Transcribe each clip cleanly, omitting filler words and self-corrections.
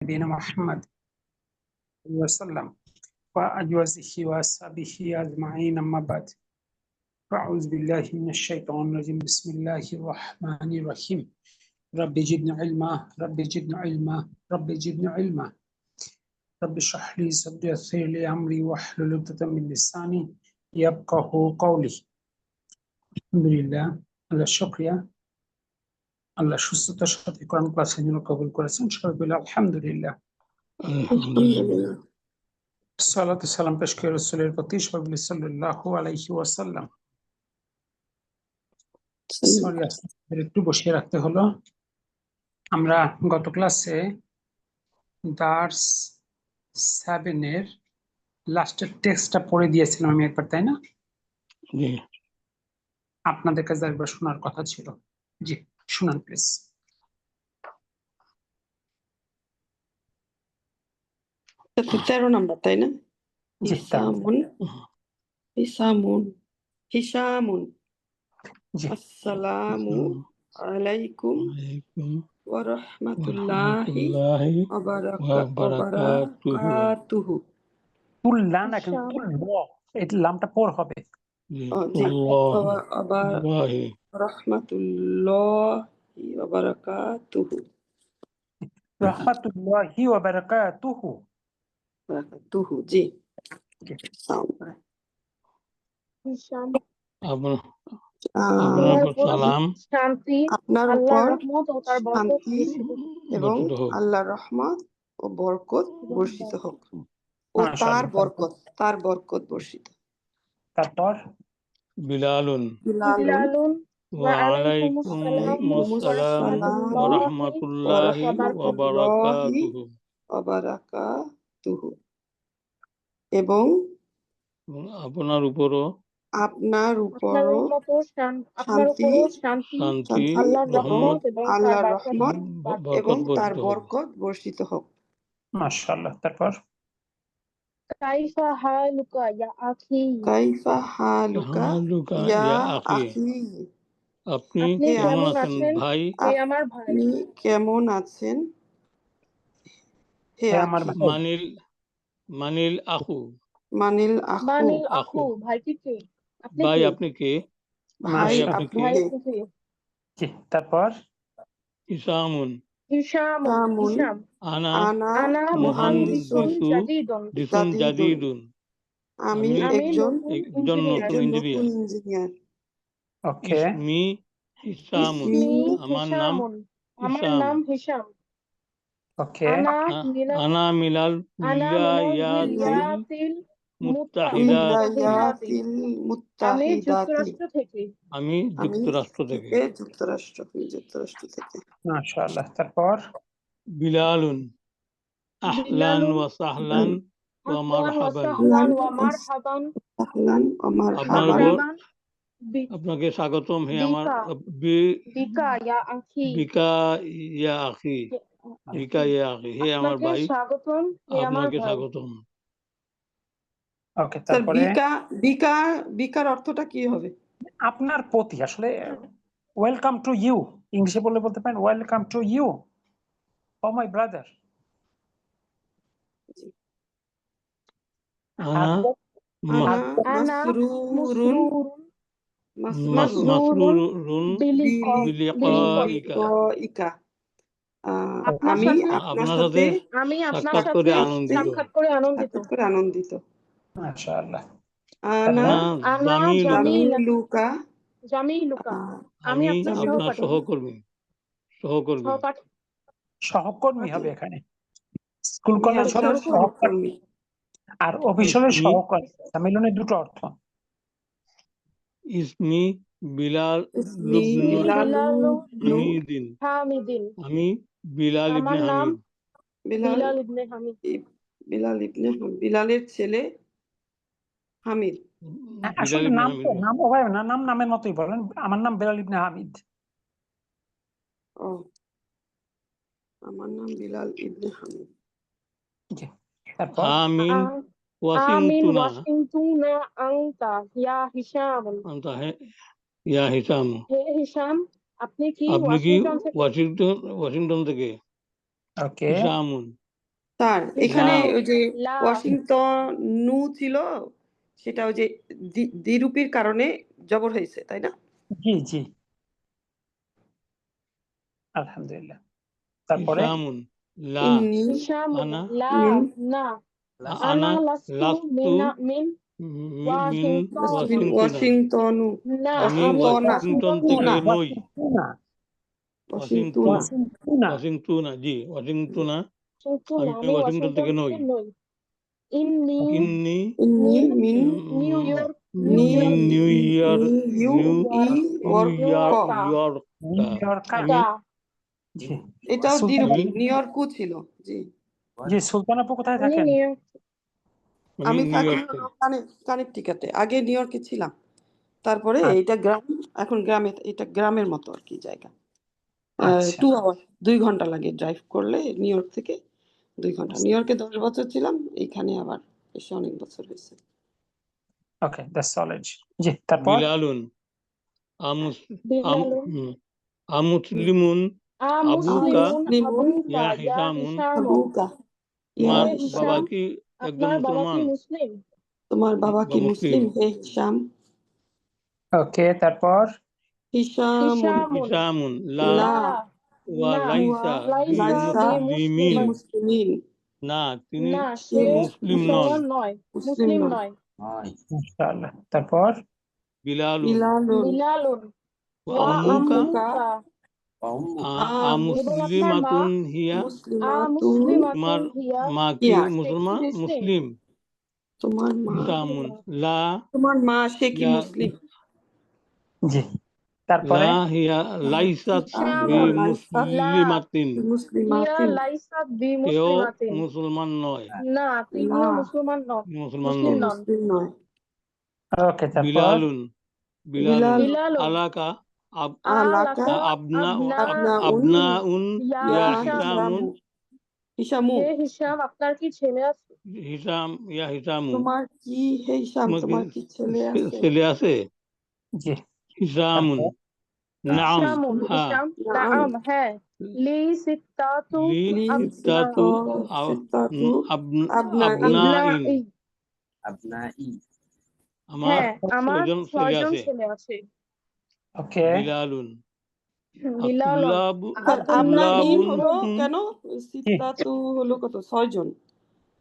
نبينا محمد وسلم وأجوزه وأصحابه أجمعين أما بعد فأعوذ بالله من الشيطان الرجيم بسم الله الرحمن الرحيم رب زدني علما رب زدني علما رب زدني علما رب اشرح لي صدري ويسر لي أمري واحلل عقدة من لساني يفقهوا قولي الحمد لله আল্লাহ শুকরিয়া আল্লাহ সুস্থতার সাথে কোরআন ক্লাসের জন্য কবুল করেছেন সবাই বলে আলহামদুলিল্লাহ আলহামদুলিল্লাহ। সালাত ও সালাম পেশ করে রাসূলের প্রতি সবাই বলে সাল্লাল্লাহু আলাইহি ওয়াসাল্লাম। সরি একটু বসিয়ে রাখতে হলো। আমরা গত ক্লাসে দার্স 7 এর লাস্টের টেক্সটটা পড়ে দিয়েছিলাম আমি একবার, তাই না? জি, আপনাদের কাছে একবার শোনার কথা ছিল। জি শুনান প্লিজ। এটা 13 নাম্বার, তাই না? জি হিসামুন হিসামুন হিসামুন জি আসসালামু আলাইকুম আলাইকুম ওয়া রাহমাতুল্লাহি রাহমাতুল্লাহি ওয়া ওয়া বারাকাতুহু। বারাকাতুহু। তুল্লা না কিন্তু তুল্লা, এই লামটা পর হবে। জি, আল্লাহ আবার আল্লাহি রাহমাতুল্লাহি ওয়া বারাকাতুহু। রাহমাতুল্লাহি ওয়া বারাকাতুহু। বারাকাতুহু, জি। জি। আপনার আহ, উপর সালাম শান্তি, আপনার আল্লাহর উপর রহমত ও তার বরকত শান্তি বর্ষিত হোক। এবং বর্ষিত হোক। আল্লাহর রহমত ও বরকত বর্ষিত হোক। ও মাশাআল্লাহ। তার বরকত বর্ষিত। তারপর বিলালুন বিলালুন ওয়া আলাইকুম ওয়ালাইকুমুস সালাম আসসালাম ওয়া ওয়া রাহমাতুল্লাহি রাহমাতুল্লাহি ওয়া ওয়া বারাকাতুহু। বারাকাতুহু। এবং আপনার উপরও আপনার আপনার উপরও উপরও শান্তি, শান্তি আল্লাহর রহমত রহমত এবং তার আল্লাহর বরকত রহমত এবং বরকত তার বর্ষিত হোক। বরকত বর্ষিত হোক। মাশাআল্লাহ। তারপর কাইফা হালুকা ইয়া আখি, কাইফা হালুকা হালুকা ইয়া ইয়া আখি। আখি। আপনি আপনি কেমন কেমন আছেন আছেন ভাই? হে আমার ভাই? আপনি কেমন আছেন হে হে আমার আখি? ভাই। মানিল আখু। মানিল আখু। মানিল আখু। আখু, ভাইটি কে? আপনি ভাই কে? আপনি কে? ভাই ভাই আপনি আপনি কে? ভাই কে? আপনি কে? জি তারপর ইসামুন হিসাম, আনা আনা মুহান্দিসুন মুহান্দিসু জাদিদুন, জাদিদুন। আমি আমি একজন একজন নতুন ইঞ্জিনিয়ার। ইঞ্জিনিয়ার। ওকে। ইসমি হিসামুন। ইসমি আমার নাম হিসামুন, আমার হিসাম। নাম হিসাম। ওকে। আনা মিলাল আনা উইলায়াতিল মিনাল মুত্তাহিদাতি। উইলায়াতিল আমি মুত্তাহিদাতি। যুক্তরাষ্ট্র থেকে। আমি যুক্তরাষ্ট্র থেকে। যুক্তরাষ্ট্র থেকে। মাশাআল্লাহ। তারপর বিলালুন আহলান বিলালুন ওয়া সাহলান ওয়া মারহাবান। সাহলান ওয়া মারহাবান। আহলান ওয়া আপনার মারহাবান। উপর আপনাকে স্বাগতম হে আমার বিকা ইয়া আখি, বিকা ইয়া আখি। বিকা ইয়া আখি, হে আমার আপনাকে ভাই স্বাগতম হে আমার আপনাকে ভাই। স্বাগতম। ওকে। স্যার, তারপরে বিকার অর্থটা কি হবে? আপনার প্রতি, আসলে ওয়েলকাম টু ইউ ইংলিশে বলতে পারেন welcome to you O my brother. আনা আনা আনা মাসরুরুন মাসরুরুন বিলিকাইকা। বিলিকাইকা। আমি আপনার সাথে সাক্ষাৎ করে আনন্দিত। সাক্ষাৎ করে আনন্দিত। মাশাআল্লাহ। আনা জামিলুকা। জামিলুকা, আমি আমি আপনার আপনার সহপাঠী। সহকর্মী হবে এখানে। স্কুল আমি কলেজ হলে আপনার সহকর্মী, আর অফিস হলে ইসমি সহকর্মী। মিলনের দুটো অর্থ। ইসমি বিলাল হামিদিন। আমি বিলাল ইবনে আমার নাম হামিদ। বিলাল ইবনে হামিদ। বিলালের ছেলে হামিদ। আসলে নাম তো নাম ওভাবে না, নাম নামের মতোই বলেন। আমার নাম বিলাল ইবনে হামিদ। ও, আমার নাম বিলাল ইবনে হামিদ। জি। তারপর আমিন আমিন ওয়াশিংটুনা আনতা ইয়া হিসাম। আনতা ইয়া হিসাম। হে হিসাম, আপনি কি আপনি কি ওয়াশিংটন থেকে? ওয়াশিংটন থেকে? ওকে। হিসামুন স্যার এখানে লা ওই যে লা ওয়াশিংটন নু ছিল, সেটা ওই যে দ্বিরূপীর কারণে জবর হয়েছে, তাই না? জি জি, আলহামদুলিল্লাহ। তারপরে হিসামুন লা ইন্নি হিশামুন আনা লা মিন না আনা আনা লাস্তু লাস্তু মিন মিন ওয়াশিংটন ওয়াশিংটনা না আমি আমি ওয়াশিংটন থেকে ওয়াশিংটন নই। ওয়াশিংটনা ওয়াশিংটন ওয়াশিংটনা ওয়াশিংটনা জি ওয়াশিংটনা আমি আমি ওয়াশিংটন থেকে নই। থেকে নই। ইন্নি ইন্নি ইন্নি মিন নিউ ইয়র্ক নি mean New Year you New ই ওর ইয়র্ক কা। York New Yorker. আমি জি এটাও সুলতান দ্বিরূপী, আমি নিউ ইয়র্কও ছিল। জি জি, সুলতান আপু কোথায় আমি থাকেন? নিউ ইয়র্ক আমি নিউ থাকি ইয়র্কে। হলো কানেকটিকাতে, আগে নিউ ইয়র্কে ছিলাম, তারপরে আচ্ছা। এটা গ্রাম, এখন গ্রামে, এটা গ্রামের মতো আর কি জায়গা। আচ্ছা 2 আওয়ার 2 ঘন্টা লাগে ড্রাইভ করলে নিউ ইয়র্ক থেকে, 2 ঘন্টা। নিউ ইয়র্কে 10 বছর ছিলাম, এখানে আবার এসে অনেক বছর হয়েছে। ওকে, দ্যাটস সলিড। জি, তারপর বিলালুন আমুস বিলালুন আমুসলিমুন আবুকা মুসলিমুন ইয়া আবুকা ইয়া হিসামুন হিশামুন আবুকা ইয়া তোমার হিশাম, বাবা হিশাম, কি একজন আপনার বাবা কি মুসলমান? মুসলিম? তোমার বাবা বা কি মুসলিম। মুসলিম? হে হিশাম। ওকে, তারপর হিশামুন হিশামুন হিসামুন লা লা ওয়া না লাইসা লাইসা বি বিমুসলিমিন মুসলিমিন, না তিনি না সে মুসলিম নন। মুসলমান নয়, মুসলিম মুসলিম নয়। নয়। ইনশাআল্লাহ। তারপর বিলালুন বিলালুন বিলালুন ওয়া আম্মুকা আম্মুকা এবং আপনার মা আমুসলিমাতুন হিয়া মুসলিমাতুন, তোমার হিয়া মা কি হিয়া সে কি মুসলমান মুসলিম? তোমার মা, হিসামুন লা তোমার মা সে কি ইয়া মুসলিম? জি, তারপরে লা হিয়া লাইসাত বি হিশামুন লা মুসলিমাতিন হিয়া মুসলিমাতিন, লাইসাত বি কেউ মুসলিমাতিন মুসলমান নয়, না না তিনিও মুসলমান নন, মুসলমান সে মুসলিম নন। নন। মুসলিম নয়। ওকে, তারপর বিলালুন বিলালুন বিলালুন আলাকা আলাকা আবনা আবনাউন আবনাউন ইয়া ইয়া হিশামুন হিসামুন হিশামু, হে হিশাম আপনার কি ছেলে আছে? হিসাম ইয়া হিসামু তোমার কি, হে হিশাম তোমার কি তোমার কি ছেলে আছে? ছেলে আছে? জি, হিসামুন তারপর নাম হিশামুন হ্যাঁ হিশাম নাম নাম হ্যাঁ লি সিত্তাতু লি আবনা সিত্তাতু সিত্তাতু আবনাই, আবনাইন আবনাই আমার হ্যাঁ আমার 6জন ছেলে 6 জন আছে। ছেলে আছে। ওকে, বিলালুন বিলালুন আতুল্লাবু স্যার আবনাইন আতুল্লাবুন হলো কেন? জি, সিত্তাতু হলো কত? 6 জন।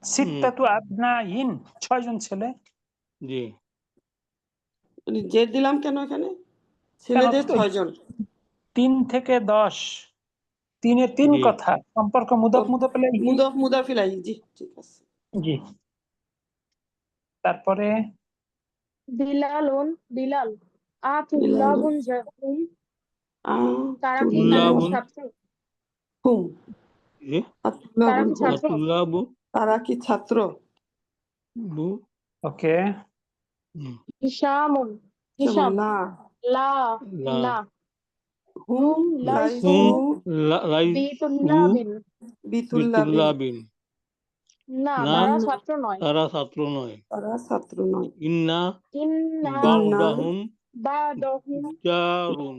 সিত্তাতু আবনাইন, 6 জন ছেলে। জি জেদ দিলাম কেন এখানে? কেন ছেলেদের 6 জন। 3 থেকে 10, 3 3 জি কথা, সম্পর্ক মুদফ মুদফ ইলাইহি। মুদাফ ইলাইহি, জি ঠিক আছে। জি, তারপরে বিলাল বিলাল আতুল্লাবুন জাহুম তারা কি তুল্লাবুন ছাত্র? হুম জি তারা আতুল্লাহুল কি হুম, ছাত্র? আতুল্লাবু তারা কি ছাত্র? বু ওকে, হিশামুন হিশাম না লা লা না হুম লাইসু হুম লাইসু রাইসু বিতুল্লাবিন বিতুল্লাবিন, বিতুল্লাবিন না না তারা ছাত্র নয়। তারা ছাত্র নয়। তারা ছাত্র নয়। ইন্না ইন্না ইন্না বা'দাহুম বাদহুম জারুন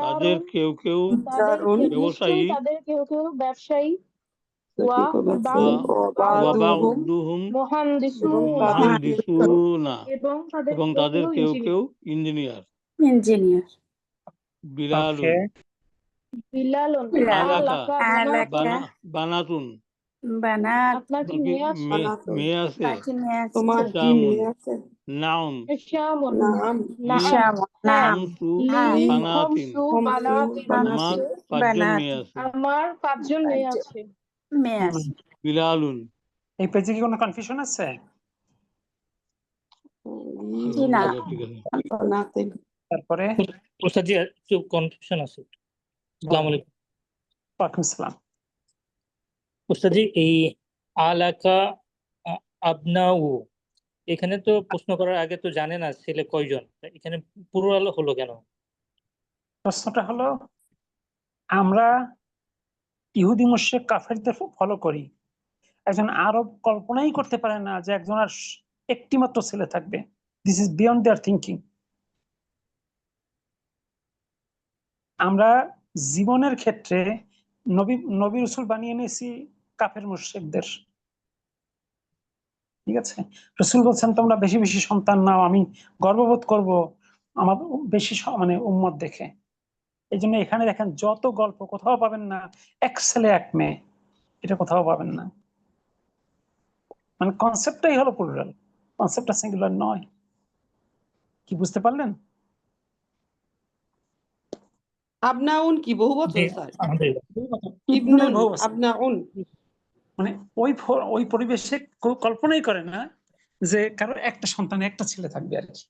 তাদের তুজ্জারুন কেউ কেউ তুজ্জারুন, ব্যবসায়ী নিশ্চয়ই তাদের কেউ কেউ ব্যবসায়ী ওয়া ব্যবসায়ী, ওয়া ওয়া বাদুহুম বা'দুহুম এবং মুহান্দিসুনা তাদের কেউ কেউ মুহান্দিসুনা এবং তাদের এবং কেউ তাদের কেউ কেউ কেউ ইঞ্জিনিয়ার। ইঞ্জিনিয়ার। বিলালুন ওকে, বিলালুন আলাকা আলাকা বানাতুন বানাতুন বানাত। আপনার কি আপনার কি মেয়ে আছে? বানাতুন, মেয়ে আছে? তাকে নিয়ে আসছে। তোমার কি হিসামুন মেয়ে আছে? নাম হিশামুন নাম নাম হিসাম নাম খামসু লি বানাতিন খমসু খমসু বানাতিন আমার বানাতিন, 5জন বানাত। মেয়ে আছে। আমার 5 জন মেয়ে আছে। মেয়ে আছে। বিলালুন এই পেজে কি কোনো কনফিউশন আছে? জি না। আলহামদুলিল্লাহ ঠিক আছে। বানাতিন। তারপরে ওস্তাদ জি একটু কনফিউশন আছে। আসসালামু আলাইকুম ওয়ালাইকুম সালাম। ওস্তাদ জি, এই আলাকা আবনাউ, এখানে তো প্রশ্ন করার আগে তো জানে না ছেলে কয়জন, এখানে প্লুরাল হলো কেন? প্রশ্নটা হলো, আমরা ইহুদি মুশরিক কাফেরদের ফলো করি। একজন আরব কল্পনাই করতে পারে না যে একজন আর একটি মাত্র ছেলে থাকবে। This is beyond there thinking. আমরা জীবনের ক্ষেত্রে নবী নবী রসুল বানিয়ে নিয়েছি কাফের মুশরিকদের। ঠিক আছে, রাসূল বলছেন তোমরা বেশি বেশি সন্তান নাও, আমি গর্ববোধ করব আমার বেশি মানে উম্মত দেখে। এই জন্য এখানে দেখেন যত গল্প কোথাও পাবেন না এক ছেলে এক মেয়ে, এটা কোথাও পাবেন না। মানে কনসেপ্টটাই হলো প্লুরাল, কনসেপ্টটা সিঙ্গুলার নয়। কি বুঝতে পারলেন? আবনাউন কি বহুবচন জি, স্যার? আলহামদুলিল্লাহ। ইবনুন, বহু বছর। আবনাউন। মানে ওই পরিবেশে কেউ কল্পনাই করে না যে কারো একটা সন্তান একটা ছেলে থাকবে আর কি।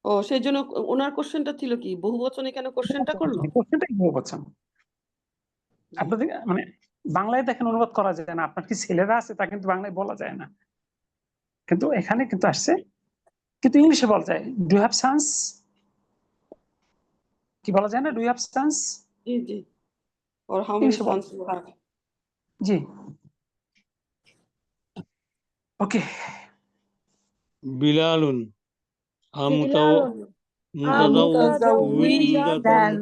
ও সেই জন্য ওনার কোশ্চেনটা ছিল কি বহুবচনে কেন কোশ্চেনটা করলো? কোশ্চেনটাই বহু বছর। জি। আপনাদের মানে বাংলায় দেখেন অনুবাদ করা যায় না, আপনার কি ছেলেরা আছে তা কিন্তু বাংলায় বলা যায় না, কিন্তু এখানে কিন্তু আসছে, কিন্তু ইংলিশে বলা যায় ডু হ্যাভ সান্স, কি বলা যায় না do have Sans, G G. or how many ইংলিশে বলা sons you have? জি। ওকে, বিলালুন বিলালুন মুতাজাউওয়িজাতুন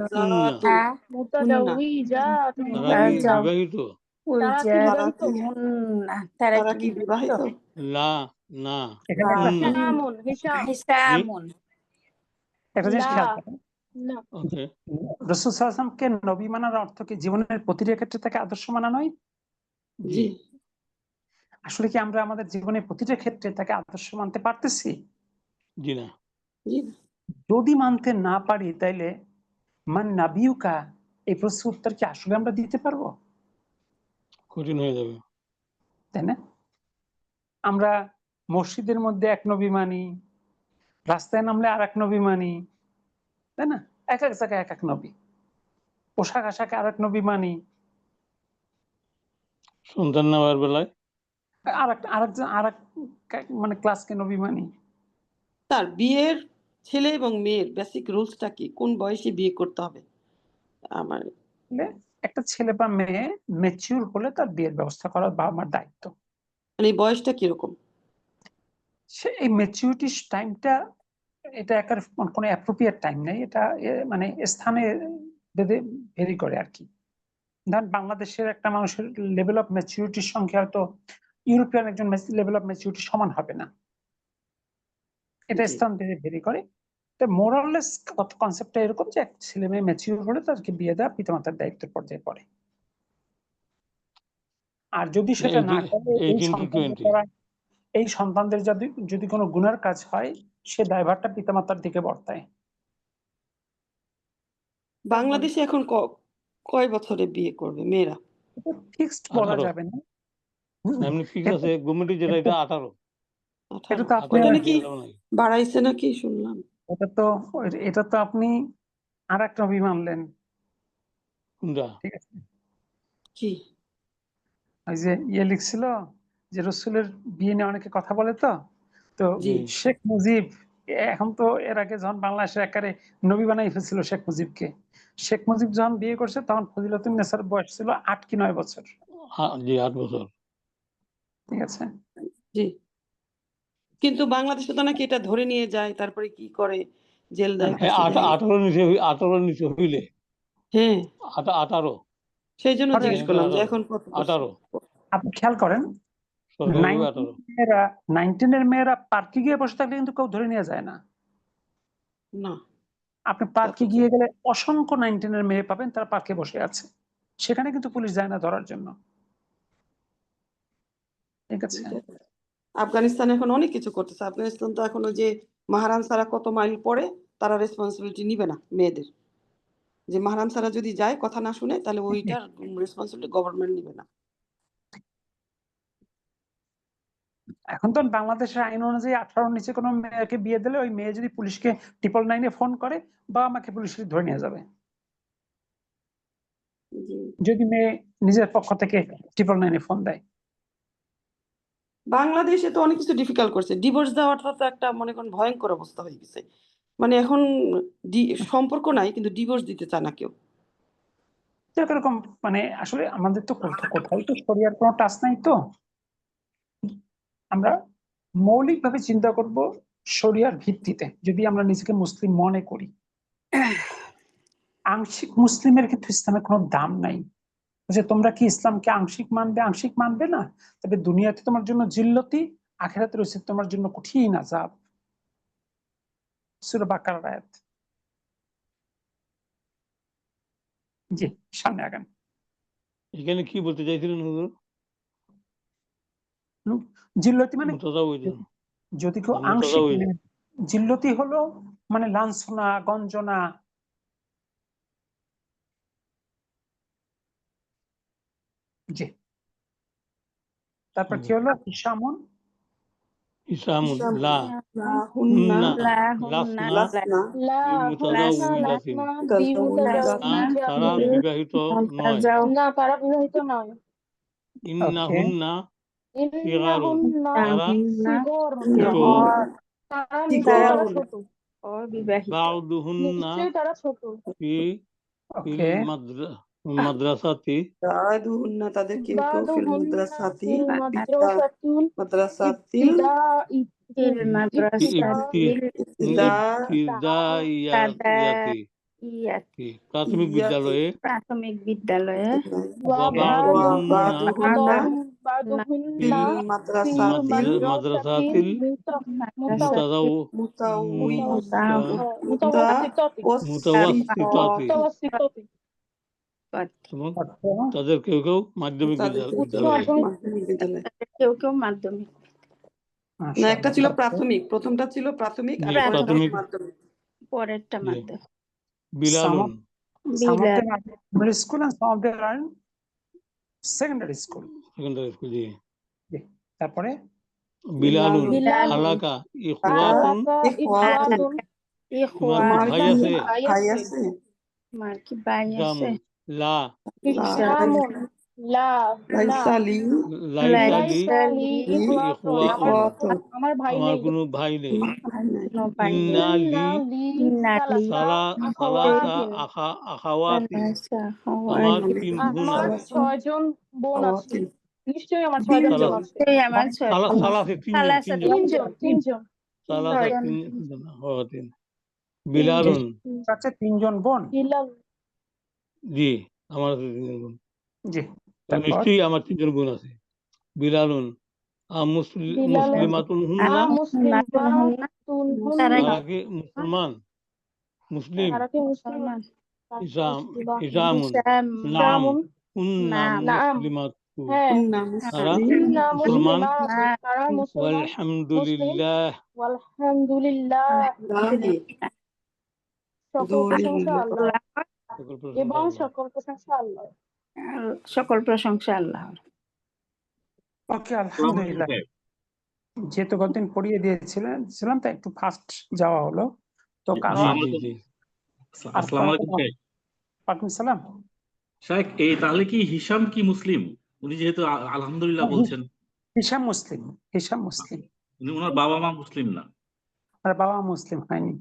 মুতাজাউওয়িজাতুন তারা কি বিবাহিত? তারা কি বিবাহিত? তারা তারা কি কি বিবাহিত? লা না এখানে একটা হিশামুন হিশাম হিসামুন একটা জিনিস লা খেয়াল করেন, না ওকে রাসূল সাল্লাল্লাহু আলাইহি ওয়াসাল্লামকে নবী মানার অর্থ কি জীবনের প্রতিটা ক্ষেত্রে তাকে আদর্শ মানা নয়? জি। আসলে কি আমরা আমাদের জীবনের প্রতিটা ক্ষেত্রে তাকে আদর্শ মানতে পারতেছি? জি না জি। যদি মানতে না পারি তাইলে মান নাবিয়ুকা এই প্রশ্নের উত্তর কি আসলে আমরা দিতে পারবো? কঠিন হয়ে যাবে। তাই না? আমরা মসজিদের মধ্যে এক নবী মানি, রাস্তায় নামলে আর এক নবী মানি, তাই না? এক এক জায়গায় এক এক নবী, পোশাক আশাকে আর এক নবী মানি, সন্তান নেওয়ার বেলায় আর এক মানে ক্লাসকে নবী মানি। তার বিয়ের ছেলে এবং মেয়ের বেসিক রুলসটা কি? কোন বয়সে বিয়ে করতে হবে? আমার একটা ছেলে বা মেয়ে ম্যাচিউর হলে তার বিয়ের ব্যবস্থা করা বাবা মার দায়িত্ব। মানে এই বয়সটা কিরকম? সে এই ম্যাচিউরিটি টাইমটা এটা একটা কোনো অ্যাপ্রোপ্রিয়েট টাইম নেই, এটা মানে স্থানে ভেদে ভেরি করে আর কি। ধরেন বাংলাদেশের একটা মানুষের লেভেল অফ ম্যাচিউরিটির সঙ্গে হয়তো ইউরোপিয়ান একজন লেভেল অফ ম্যাচিউরিটি সমান হবে না, এটা জি। স্থান ভেদে ভেরি করে। তো মোরাললেস কনসেপ্টটা এরকম যে এক ছেলে মেয়ে ম্যাচিউর হলে তাদেরকে বিয়ে দেওয়া পিতামাতার দায়িত্বের পর্যায়ে পড়ে। আর যদি সেটা না করে এই সন্তানদের যদি কোনো গুনার কাজ হয় সে দায়ভারটা পিতামাতার দিকে বর্তায়। বাংলাদেশে এখন কয় বছরে বিয়ে করবে মেয়েরা? ফিক্সড বলা 18 যাবে না। এমনি ফিক্স আছে গভর্নমেন্ট যেটা এটা 18 এটা তো আপনি ওটা নাকি বাড়াইছে নাকি শুনলাম? এটা তো আপনি আর একটা নবী মানলেন। কোনটা? ঠিক আছে, কি ওই যে লিখছিল যে রসুলের বিয়ে নিয়ে অনেকে কথা বলে, তো জি। শেখ মুজিব এখন তো এর আগে যখন বাংলাদেশের একেবারে নবী বানাই ফেলছিল শেখ মুজিবকে, শেখ মুজিব যখন বিয়ে করছে তখন ফজিলাতুন নেসার বয়স ছিল 8 কি 9 বছর। জি 8 বছর। ঠিক আছে, জি। কিন্তু বাংলাদেশে তো নাকি এটা ধরে নিয়ে যায়, তারপরে কি করে জেল দেয়। 18 নিচে হইলে হ্যাঁ 18 সেই জন্য জিজ্ঞেস করলাম যে এখন কত বছর? 18 আপনি খেয়াল করেন 19 এর মেয়েরা পার্কে গিয়ে বসে থাকলে কিন্তু কেউ ধরে নিয়ে যায় না। না আপনি পার্কে গিয়ে গেলে অসংখ্য 19 এর মেয়ে পাবেন তারা পার্কে বসে আছে, সেখানে কিন্তু পুলিশ যায় না ধরার জন্য। ঠিক আছে, আফগানিস্তান এখন অনেক কিছু করতেছে। আফগানিস্তান তো এখন ওই যে মাহারাম সারা কত মাইল পরে তারা রেসপন্সিবিলিটি নিবে না মেয়েদের, যে মাহারাম সারা যদি যায় কথা না শুনে তাহলে ওইটার রেসপন্সিবিলিটি গভর্নমেন্ট নিবে না। এখন তো বাংলাদেশের আইন অনুযায়ী 18 নিচে কোনো মেয়েকে বিয়ে দিলে ওই মেয়ে যদি পুলিশকে 999 ফোন করে বা আমাকে পুলিশ ধরে নিয়ে যাবে, যদি মেয়ে নিজের পক্ষ থেকে 999 ফোন দেয়। বাংলাদেশে তো অনেক কিছু ডিফিকাল্ট করছে, ডিভোর্স দেওয়াটা তো একটা মনে করেন ভয়ঙ্কর অবস্থা হয়ে গেছে। মানে এখন সম্পর্ক নাই কিন্তু ডিভোর্স দিতে চায় না কেউ। এরকম মানে আসলে আমাদের তো কোথাও তো শরিয়ার কোনো টাচ নাই, তো আমরা মৌলিকভাবে চিন্তা করব শরিয়ার ভিত্তিতে। যদি আমরা নিজেকে মুসলিম মনে করি, আংশিক মুসলিমের কিন্তু ইসলামের কোনো দাম নাই, যে তোমরা কি ইসলামকে আংশিক মানবে না, তবে দুনিয়াতে তোমার জন্য জিল্লতি, আখিরাতে রয়েছে তোমার জন্য কঠিন আযাব। সূরা বাকারার আয়াত। জি, সামনে আগান। এখানে কি বলতে চাইছিলেন হুজুর? জিল্লতি মানে মুতাজাউইজ, যদি কেউ আংশিক মুতাজাউইজ। জিল্লতি হলো মানে লাঞ্ছনা, গঞ্জনা। জি, তারপর কি হলো? হিসামুন, ইসামুন হিসাম লা হুন্না হুন্না লা হুন্না লাসনা লাসনা লা হুন্না বিমুতাজাউইজাতিন, লাসনা তারা বিমুতাজাউজিজাতিন। বিবাহিত নয়। না, তারা বিবাহিত নয়। ইন্নাহুন্না সিগারুন, ইন্নাহুন্না তারা সিগরুন। ছোট। তারা কি নিশ্চয়ই তারা গরম। ছোট। অবিবাহিত। বাউদুহুন্না নিশ্চয়ই তারা ছোট। ফিল ওকে, মাদ্রাসাতি, বাদুহুন্না তাদের কেউ কেউ ফিল বাদুহুন্না মাদ্রাসাতি ফিল মাদ্রাসাতিল মাদ্রাসাতিল ফিল মাদ্রাসাতিল ইবতিদা ইবতিদাইয়াতি, ইয়াতি, প্রাথমিক ইয়াতি বিদ্যালয়ে, প্রাথমিক বিদ্যালয়ে, ওয়া ওয়া বাউদুহুন্না বাদুহুন্না ফিল মাদ্রাসাতিল মাদ্রাসাতিল মাদ্রাসাতিল মুতাওয়াসসিতাতি, মুতাওয়াসসিতাতি। এবং তাদের কেউ কেউ মাধ্যমিক বিদ্যালয়ে। মাধ্যমিক বিদ্যালয়। কেউ কেউ মাধ্যমিক। না, একটা ছিল প্রাথমিক, প্রথমটা ছিল প্রাথমিক আর জি, পরেরটা প্রাথমিক। মাধ্যমিক। পরেরটা জি। মাধ্যমিক। বিলালুন, some of Bilal, them are primary school and some of them are in secondary school. Secondary school. জি। তারপরে বিলালুন বিলালুন আলাকা ইখওয়াতুন, আলাকা ইখওয়াতুন। তোমার কি ভাই ইখওয়াতুন, আছে? ভাই আছে? আমার কি ভাই আছে? হিসামুন লা হিশামুন লা না লাইসা লি লাইসা লি লাইসা লি ইখওয়াতুন। ইখওয়াতুন, আমার ভাই আমার নেই। কোনো ভাই নেই। কোনো ভাই নেই। ইন্না লি ইন্না লি সালাসা আখাওয়াতিন। আখাওয়াতিন, সালাসা আমার আখাওয়াতিন। 3 বোন আমার আছে। 6 জন বোন আছে। আওয়াতিন। নিশ্চয়ই আমার 6 জন বোন আছে। এই আমার ছয় জন। সালাসে সালাসা তিনজন, সালাসা ছয়জন। তিনজন আখাওয়াতিন। বিলালুন, কাছে 3 জন বোন। বিলাল জি আমার আছে 3 জন বোন। জি, তারপর নিশ্চয়ই আমার 3 জন বোন আছে। বিলালুন মুসলিমাতুন হুন্না, মুসলিমাতুন তারা তারা কি মুসলমান? মুসলিম। তারা কি মুসলিম? হিসামুন নাম হুন্না নাম। মুসলিমাতু, হ্যাঁ, তারা ইন্না মুসলমান। মুসলিমাতুন। তারা মুসলমান। আলহামদুলিল্লাহ, আলহামদুলিল্লাহ। সকল প্রশংসা আল্লাহ সকল প্রশংসা এবং আল্লাহর। সকল প্রশংসা আল্লাহ। সকল প্রশংসা আল্লাহর। ওকে, আলহামদুলিল্লাহ। যেহেতু গতদিন পড়িয়ে দিয়েছিলাম তাই একটু ফাস্ট যাওয়া হলো। তো কারো জি জি জি। আসসালামু আলাইকুম শেখ। ওয়ালাইকুম সালাম। শেখ, এই তাহলে কি হিশাম কি মুসলিম? উনি যেহেতু আলহামদুলিল্লাহ বলছেন, হিসাম মুসলিম, হিসাম মুসলিম। উনি ওনার বাবা মা মুসলিম না? আর বাবা মুসলিম হয়নি,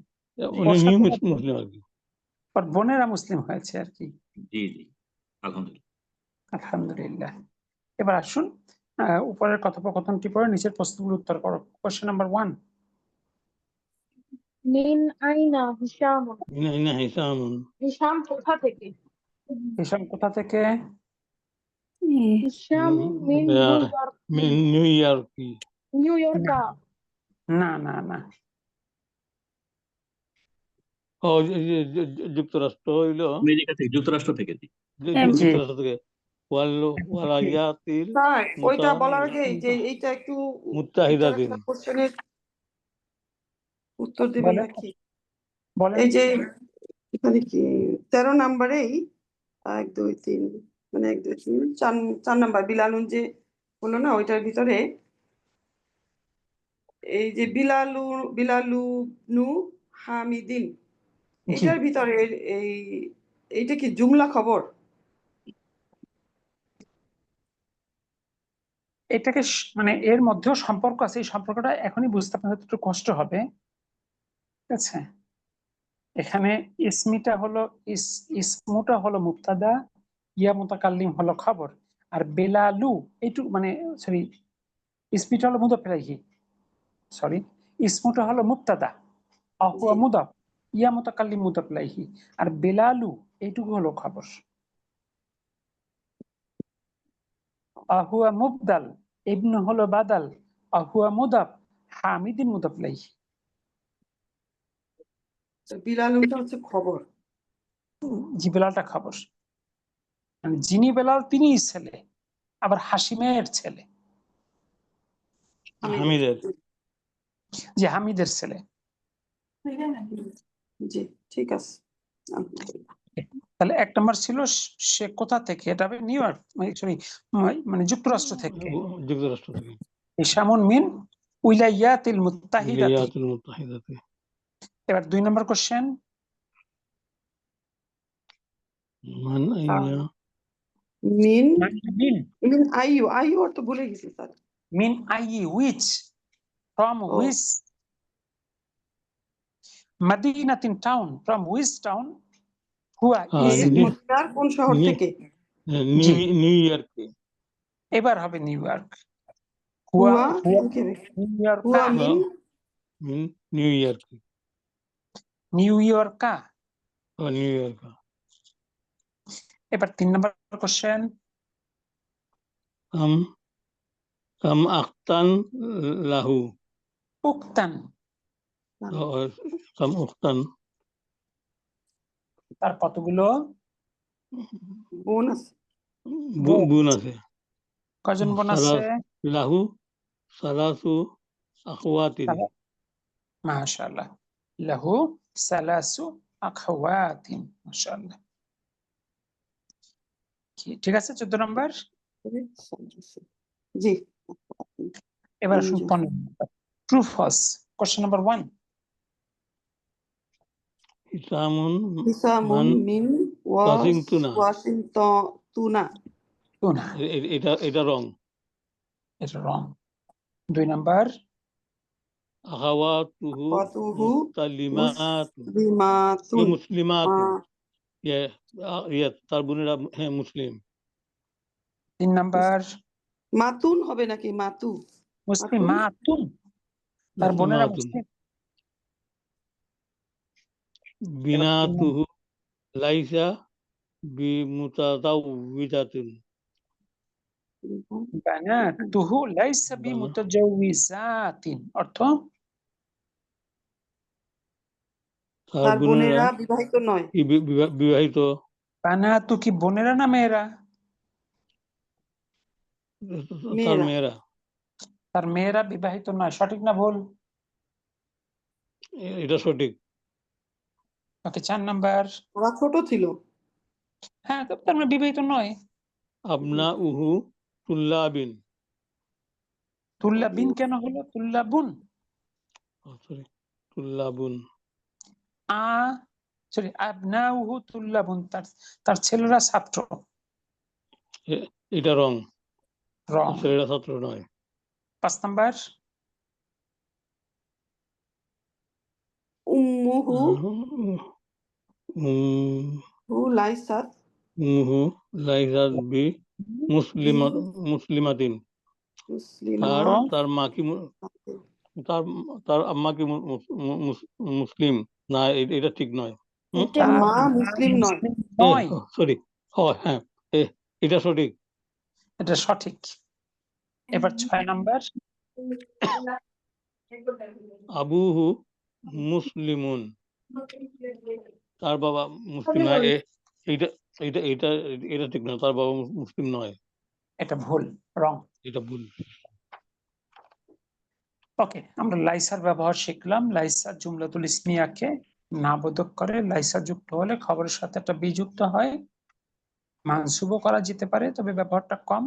উনি নিউ মুসলিম আর কি। আর বোনেরা মুসলিম হয়েছে আর কি। জি জি, আলহামদুলিল্লাহ। আলহামদুলিল্লাহ। এবার আসুন উপরের কথোপকথনটি পড়ে নিচের প্রশ্নগুলো উত্তর করো। কোশ্চেন নাম্বার 1, মিন আইনা হিশাম। ইনা হিসামুন, হিশাম কোথা থেকে? হিসাম কোথা থেকে? হিশাম মিন নিউ ইয়র্কি। নিউ ইয়র্কা। না না না, ও যুক্তরাষ্ট্র হইল, আমেরিকা থেকে, যুক্তরাষ্ট্র থেকে। জি যুক্তরাষ্ট্র থেকে। ওয়ালায়াতিল স্যার, ওইটা বলার আগে এই যে এইটা একটু মুত্তাহিদাতিন, কোশ্চেনের উত্তর দিবেন বলেন। নাকি? বলেন। এই যে এখানে কি 13 নাম্বারেই 1 2 3 মানে 1 2 3 4 নাম্বার বিলালুন যে হলো না, ওইটার ভিতরে এই যে বিলালুনু হামিদিন, জি, এটার ভিতরে এই এইটা কি জুমলা খবর? এটাকে মানে এর মধ্যেও সম্পর্ক আছে। এই সম্পর্কটা এখনই বুঝতে আপনাদের একটু কষ্ট হবে, ঠিক আছে? এখানে ইসমিটা হলো ইসমুটা হলো মুবতাদা, ইয়া মুতাকাল্লিম হলো খবর, আর বেলালু এইটু মানে সরি ইসমিটা হলো মুদাফ ইলাইহি, সরি ইসমুটা হলো মুবতাদা আহুয়া জি। মুদাফ, ইয়া মুতাকাল্লিম মুদাফ ইলাইহি, আর বেলালু এইটুকু হলো খবর। আহুয়া মুবদাল, ইবনু হলো বাদাল, আহুয়া মুদাফ, হামিদিন মুদাফ ইলাইহি। বিলাল ওটা হচ্ছে খবর। জি, বেলালটা খবর, মানে যিনি বেলাল তিনিই ছেলে, আবার হাসিমের ছেলে, হামিদের। যে হামিদের ছেলে। জি, ঠিক আছে। আলহামদুলিল্লাহ। তাহলে 1 নম্বর ছিল সে কোথা থেকে, এটা হবে নিউ ইয়র্ক, সরি, মানে যুক্তরাষ্ট্র থেকে। যুক্তরাষ্ট্র থেকে। হিশামুন মিন উলাইয়াতিল মুত্তাহিদাতি। উলাইয়াতুল মুত্তাহিদাতি। এবার 2 নম্বর কোশ্চেন, মান আইয়া মিন মিন মিন আইয়ু, আইয়ু অর্থ ভুলে গেছি স্যার। মিন আইয়ি, which, from ও। which, মাদিনাতিন টাউন, from which town, হুয়া is, মদিনার কোন শহর থেকে? জি। নিউ ইয়র্কে। এবার হবে নিউ ইয়র্ক। হুয়া হুয়া হুয়া থেকে। নিউ ইয়র্ক, হুয়া মিন নিউ ইয়র্কে। নিউ ইয়র্কা। New York. এবার 3 নম্বর কোশ্চেন, কাম কাম আখতান লাহু। উক্তান, কাম উখতান। তার কতগুলো বোন আছে? বোন আছে। কজন বোন আছে? লাহু সালাসু আখওয়াতিন। মাশাআল্লাহ, লাহু সালাসু আখাওয়াতিন, মাশাআল্লাহ। ঠিক আছে, 14 নম্বর। জি। এবার আসুন 15 নম্বর, ট্রু ফলস, কোশ্চেন নাম্বার 1। হিসামুন হিসামুন মিন ওয়াশিংটনা। ওয়াশিংটনা। টুনা, এটা রং। এটা রং। 2 নম্বর, আখাওয়াতুহু ওয়াতুহু মুসলিমাতুন। মুসলিমাতুন। তার বোনেরা হ্যাঁ মুসলিম। 3 নম্বর, মাতুন হবে নাকি মাতু? মুসলিম মাতুন, তার বোনেরা মুসলিম। বিনাতুহু লাইসা বিমুতাজাওবিজাতিন। বানাতুহু লাইসা বিমুতাজাওবিজাতিন, অর্থ তার বোনেরা বিবাহিত নয়। বিবাহিত। বানাতু কি বোনেরা না মেয়েরা? তার মেয়েরা। তার মেয়েরা বিবাহিত নয়, সঠিক না ভুল? এটা সঠিক। ওকে, 4 নাম্বার, ওরা ছোট ছিল। হ্যাঁ, তার মানে বিবাহিত নয়। আবনাউহু তুল্লাবিন। তুল্লাবিন কেন হলো? তুল্লাবুন, সরি তুল্লাবুন। সরি, আবনাউহু তুল্লাবুন, তার ছেলেরা ছাত্র। এটা রং, রং। ছেলেরা ছাত্র নয়। 5 নাম্বার, উম্মুহু লাইসাত উম্মুহু লাইসাত বি মুসলিমাতিন। তার মা কি তার আম্মা কি মুসলিম না? এটা ঠিক নয়। তার মা মুসলিম নয়। সরি, হ্যাঁ এটা সঠিক। এটা সঠিক। এবার 6 নাম্বার, আবুহু মুসলিমুন। তার বাবা মুসলিম না, এটা ঠিক নয়, তার বাবা মুসলিম নয়। এটা ভুল, রং। এটা ভুল। ওকে, আমরা লাইসার ব্যবহার শিখলাম। লাইসা জুমলাতুল ইসমিয়াকে নাবোধক করে। লাইসা যুক্ত হলে খবরের সাথে একটা বি যুক্ত হয়, মানসুবও করা যেতে পারে, তবে ব্যবহারটা কম।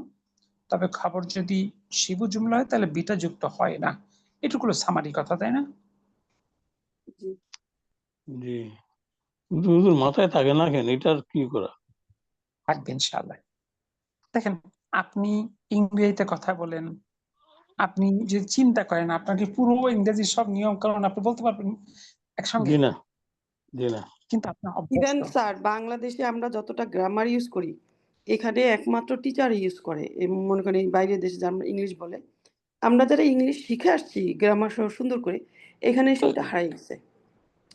তবে খবর যদি শিবু জুমলা হয় তাহলে বিটা যুক্ত হয় না। এটুকুলো সামারি কথা, তাই না? জি, মাথায় থাকে না কেন, এটার কি করা থাকবে ইনশাআল্লাহ। দেখেন, আপনি ইংরেজিতে কথা বলেন, আপনি যে চিন্তা করেন, আপনাকে পুরো ইংরেজি সব নিয়ম কানুন আপনি বলতে পারবেন একসঙ্গে? জি না, জি না। কিন্তু আপনার ইভেন অভ্যস্ত। স্যার, বাংলাদেশে আমরা যতটা গ্রামার ইউজ করি, এখানে একমাত্র টিচার ইউজ করে। মনে করেন বাইরের দেশে যে আমরা ইংলিশ বলে, আমরা যারা ইংলিশ শিখে আসছি গ্রামার সহ সুন্দর করে, এখানে এসে ওটা হারাই গেছে,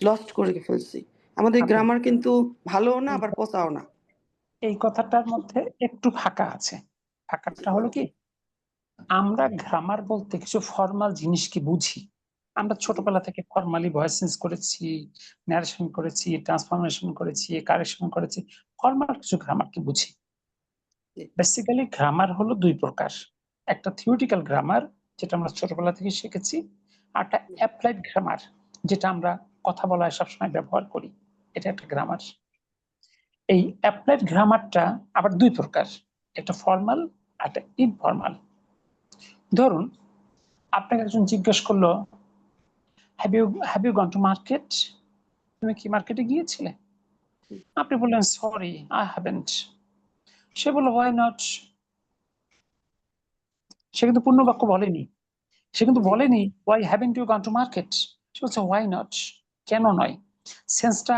লস্ট করে ফেলছি। আমাদের গ্রামার কিন্তু ভালো না, আবার পচাও না। এই কথাটার মধ্যে একটু ফাঁকা আছে। ফাঁকাটা হলো কি, আমরা গ্রামার বলতে কিছু ফর্মাল জিনিসকে বুঝি। আমরা ছোটবেলা থেকে ফর্মালি ভয়েস চেঞ্জ করেছি, ন্যারেশন করেছি, ট্রান্সফরমেশন করেছি, কারেকশন করেছি, ফর্মাল কিছু গ্রামারকে বুঝি। বেসিক্যালি গ্রামার হলো দুই প্রকার, একটা থিওরিটিক্যাল গ্রামার যেটা আমরা ছোটবেলা থেকে শিখেছি, আর একটা অ্যাপ্লাইড গ্রামার যেটা আমরা কথা বলায় সবসময় ব্যবহার করি, এটা একটা গ্রামার। এই অ্যাপ্লাইড গ্রামারটা আবার দুই প্রকার, একটা ফর্মাল আর একটা ইনফর্মাল। ধরুন আপনাকে একজন জিজ্ঞেস করলো, have you gone to market, তুমি কি মার্কেটে গিয়েছিলে? আপনি বললেন সরি আই হ্যাভেন্ট। সে বললো হোয়াই নট। সে কিন্তু পূর্ণ বাক্য বলেনি, সে কিন্তু বলেনি why haven't you gone to market, সে বলছে হোয়াই নট, কেন নয়। সেন্সটা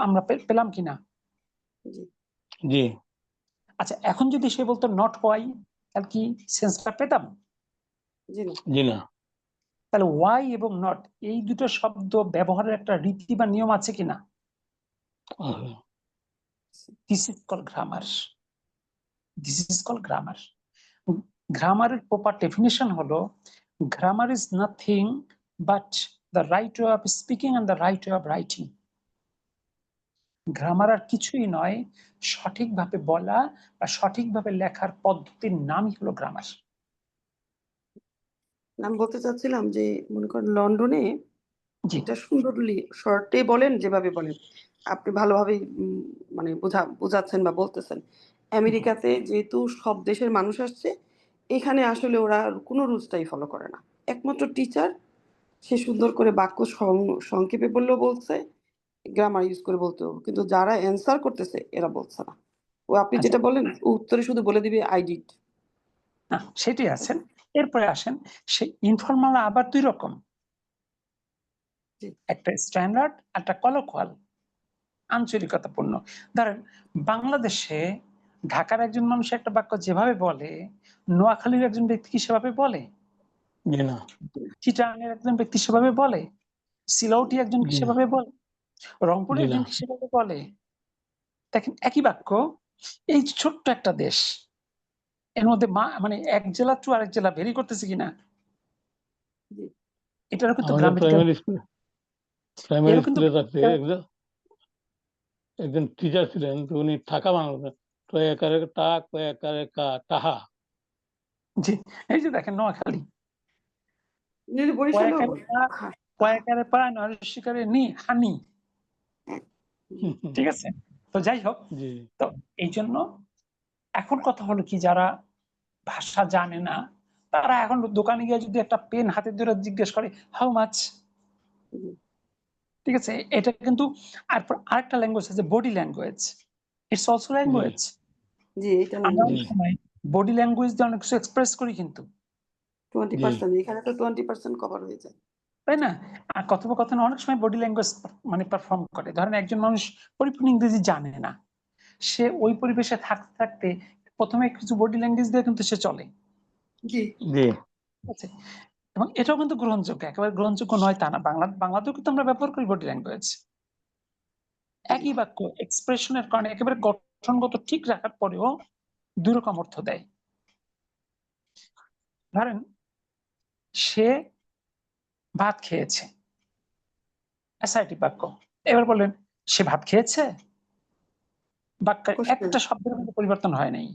আমরা পেলাম কিনা? জি আচ্ছা, এখন যদি সে বলতো নট হোয়াই, তাহলে কি সেন্সটা পেতাম? জি না তাহলে ওয়াই এবং নট এই দুটো শব্দ ব্যবহারের একটা রীতি বা নিয়ম আছে কিনা? This is call grammar, this is call grammar. গ্রামারের প্রপার ডেফিনিশন হলো, grammar is nothing but the right way of speaking and the right way of writing. Grammar আর কিছুই নয়, সঠিকভাবে বলা বা সঠিকভাবে লেখার পদ্ধতির নামই হলো গ্রামার। আমি বলতে চাচ্ছিলাম যে মনে করেন লন্ডনে জি এটা সুন্দরলি শর্টে বলেন, যেভাবে বলেন আপনি ভালোভাবে মানে বোঝাচ্ছেন বা বলতেছেন। আমেরিকাতে যেহেতু সব দেশের মানুষ আসছে, এখানে আসলে ওরা কোনো রুলসটাই ফলো করে না। একমাত্র টিচার, সে সুন্দর করে বাক্য সংক্ষেপে বললেও বলছে, গ্রামার ইউজ করে বলতে হবে, কিন্তু যারা অ্যান্সার করতেছে এরা বলছে না। ও আপনি আচ্ছা, যেটা বলেন উত্তরে শুধু বলে দিবে আই ডিড। না সেটি আছেন। এরপরে আসেন, সেই ইনফর্মাল আবার দুই রকম, জি। একটা স্ট্যান্ডার্ড, একটা কলোকুয়াল, আঞ্চলিকতাপূর্ণ। ধরেন বাংলাদেশে ঢাকার একজন মানুষ একটা বাক্য যেভাবে বলে, নোয়াখালীর একজন ব্যক্তি কি সেভাবে বলে? জি না চিটাগাংয়ের একজন ব্যক্তি সেভাবে বলে? সিলেটি একজন কি জি না সেভাবে বলে? রংপুরের জি না একজন কি সেভাবে বলে? দেখেন একই বাক্য, এই ছোট্ট একটা দেশ, এর মধ্যে মানে এক জেলা টু আরেক জেলা ভেরি করতেছে কিনা, জি। এটারও কিন্তু আমাদের গ্রামাটিক্যাল, প্রাইমারি এরও কিন্তু স্কুলে থাকতে একজন টিচার ছিলেন, তো উনি ঠাকা বানাতেন, টয় আকারে টা, কয় আকারে কা, টাহা। জি। এই যে দেখেন নোয়াখালী, যদি বরিশালেও কয়াকারে বলে পা, কয়াকারে পা, নরেশিকারে নি, হানি। ঠিক আছে, তো যাই হোক, জি তো এই জন্য এখন কথা হলো কি, যারা ভাষা জানে না তারা এখন দোকানে গিয়ে যদি একটা পেন হাতে ধরে জিজ্ঞেস করে হাউ মাচ, ঠিক আছে, এটা কিন্তু আরেকটা ল্যাঙ্গুয়েজ আছে body language, it's also language. জি, এটা আমরা ল্যাঙ্গুয়েজ। অনেক সময় বডি ল্যাঙ্গুয়েজ দিয়ে অনেক কিছু এক্সপ্রেস করি কিন্তু, 20%, এখানে তো 20% কভার হয়ে যায়। তাই না? আর কথোপকথনে অনেক সময় বডি ল্যাঙ্গুয়েজ মানে পারফর্ম করে। ধরেন একজন মানুষ পরিপূর্ণ ইংরেজি জানে না, সে ওই পরিবেশে থাকতে থাকতে প্রথমে কিছু বডি ল্যাঙ্গুয়েজ দিয়ে কিন্তু সে চলে। জি জি ঠিক আছে, এবং এটাও কিন্তু গ্রহণযোগ্য, একেবারে গ্রহণযোগ্য নয় তা না। বাংলাতেও কিন্তু আমরা ব্যবহার করি বডি ল্যাঙ্গুয়েজ। একই বাক্য এক্সপ্রেশনের কারণে একেবারে গঠনগত ঠিক রাখার পরেও দুই রকম অর্থ দেয়। ধরেন সে ভাত খেয়েছে, অ্যাসার্টিভ বাক্য। এবার বললেন সে ভাত খেয়েছে, বাক্যের একটা শব্দের মধ্যে পরিবর্তন হয় নাই,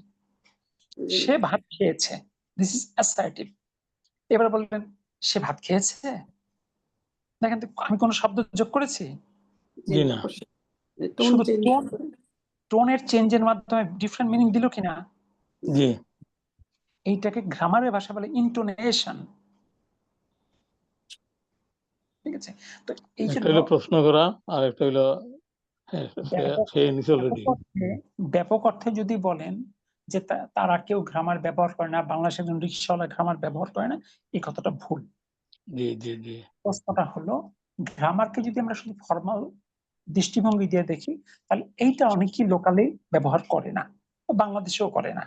সে ভাত খেয়েছে, দিস ইজ অ্যাসার্টিভ। এবার বললেন সে ভাত খেয়েছে, দেখেন তো আমি কোন শব্দ যোগ করেছি? জি না শুধু টোনের চেঞ্জের মাধ্যমে ডিফারেন্ট মিনিং দিল কিনা? জি এইটাকে গ্রামারের ভাষা বলে ইন্টোনেশন। ঠিক আছে, তো এই একটা জন্য হলো প্রশ্ন করা, আর একটা হলো ব্যাপক অর্থে যদি বলেন যে তারা কেউ গ্রামার ব্যবহার করে না, বাংলাদেশের একজন রিকশাওয়ালা গ্রামার ব্যবহার করে না, এই কথাটা ভুল। জি জি জি প্রশ্নটা হলো, গ্রামারকে যদি আমরা শুধু ফর্মাল দৃষ্টিভঙ্গি দিয়ে দেখি, তাহলে এইটা অনেকেই লোকালি ব্যবহার করে না, বাংলাদেশেও করে না।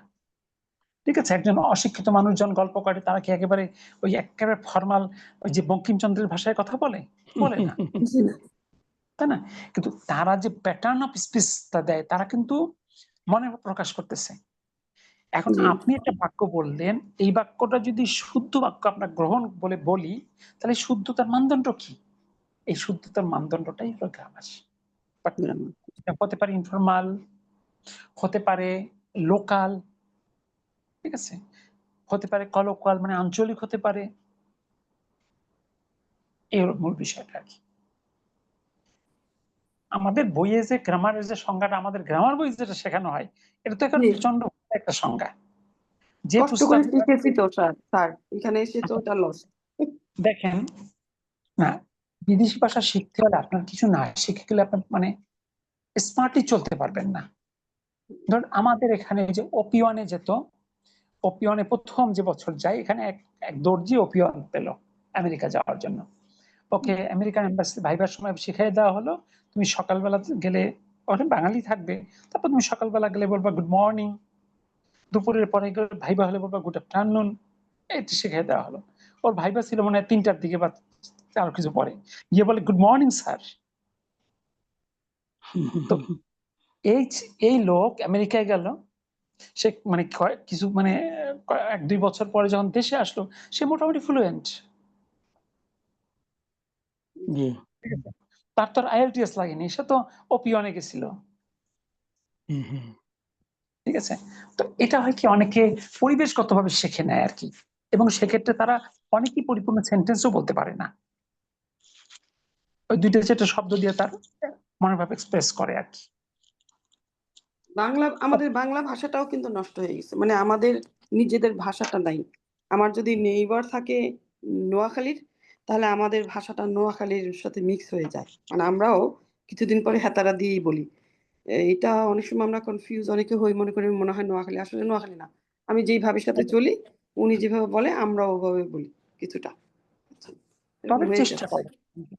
ঠিক আছে, একজন অশিক্ষিত মানুষজন গল্প করে, তারা কি একেবারে ওই একেবারে ফর্মাল ওই যে বঙ্কিমচন্দ্রের ভাষায় কথা বলে? বলে না, তাই না? কিন্তু তারা যে প্যাটার্ন অফ স্পিচটা দেয়, তারা কিন্তু মনে প্রকাশ করতেছে। এখন জি আপনি একটা বাক্য বললেন, এই বাক্যটা যদি শুদ্ধ বাক্য আপনার গ্রহণ বলে বলি, তাহলে শুদ্ধতার মানদণ্ড কি? এই শুদ্ধতার মানদণ্ডটাই হলো গ্রামার। বাট গ্রামার এটা হতে পারে ইনফরমাল, হতে পারে লোকাল, ঠিক আছে, হতে পারে কলোকাল মানে আঞ্চলিক হতে পারে। এই হলো মূল বিষয়টা আর কি। আমাদের বইয়ে যে গ্রামারের যে সংজ্ঞাটা, আমাদের গ্রামার বই যেটা শেখানো হয়, এটা তো একটা জি প্রচন্ড একটা সংজ্ঞা। যে কষ্ট করে পুস্তক শিখেছি তো স্যার এখানে এসে তো ওটা লস। দেখেন না, বিদেশি ভাষা শিখতে হলে আপনার কিছু না শিখে গেলে আপনার মানে স্মার্টলি চলতে পারবেন না। ধর আমাদের এখানে যে ওপিওয়ানে যেত, ওপিওয়ানে প্রথম যে বছর যায়, এখানে এক দর্জি ওপিওয়ান পেল আমেরিকা যাওয়ার জন্য। ওকে আমেরিকান এম্বাসি ভাইবার সময় শিখিয়ে দেওয়া হলো, তুমি সকালবেলা গেলে, ওখানে বাঙালি থাকবে, তারপর তুমি সকালবেলা গেলে বলবা গুড মর্নিং, দুপুরের পরে ভাইবা হলে বলবা গুড আফটারনুন, এটি শিখিয়ে দেওয়া হলো। ওর ভাইবা ছিল মনে হয় 3টার দিকে বা আরো কিছু পরে, গিয়ে বলে গুড মর্নিং স্যার। তো এই লোক আমেরিকায় গেল, সে মানে কিছু মানে 1-2 বছর পরে যখন দেশে আসলো, সে মোটামুটি ফ্লুয়েন্ট। জি তার তো আইএলটিএস লাগেনি, সে তো ওপিওনে গেছিল, ঠিক আছে। তো এটা হয় কি, অনেকে পরিবেশগতভাবে শিখে নেয় আর কি, এবং সেক্ষেত্রে তারা অনেকেই পরিপূর্ণ সেন্টেন্সও বলতে পারে না, ওই 2-4টা শব্দ দিয়ে তার মনোভাব এক্সপ্রেস করে আর কি। আমাদের বাংলা ভাষাটাও কিন্তু নষ্ট হয়ে গেছে, মানে আমাদের নিজেদের ভাষাটা নাই। আমার যদি নেইবার থাকে নোয়াখালীর, তাহলে আমাদের ভাষাটা নোয়াখালীর সাথে মিক্স হয়ে যায়, মানে আমরাও কিছুদিন পরে হেতারা দিয়েই বলি। এটা অনেক সময় আমরা কনফিউজ অনেকে হই, মনে করি মনে হয় নোয়াখালী, আসলে নোয়াখালী না। আমি যেই ভাবের সাথে চলি, উনি যেভাবে বলে আমরা ওভাবে বলি কিছুটা, এরকম তবে হয়ে চেষ্টা যাচ্ছে। করা,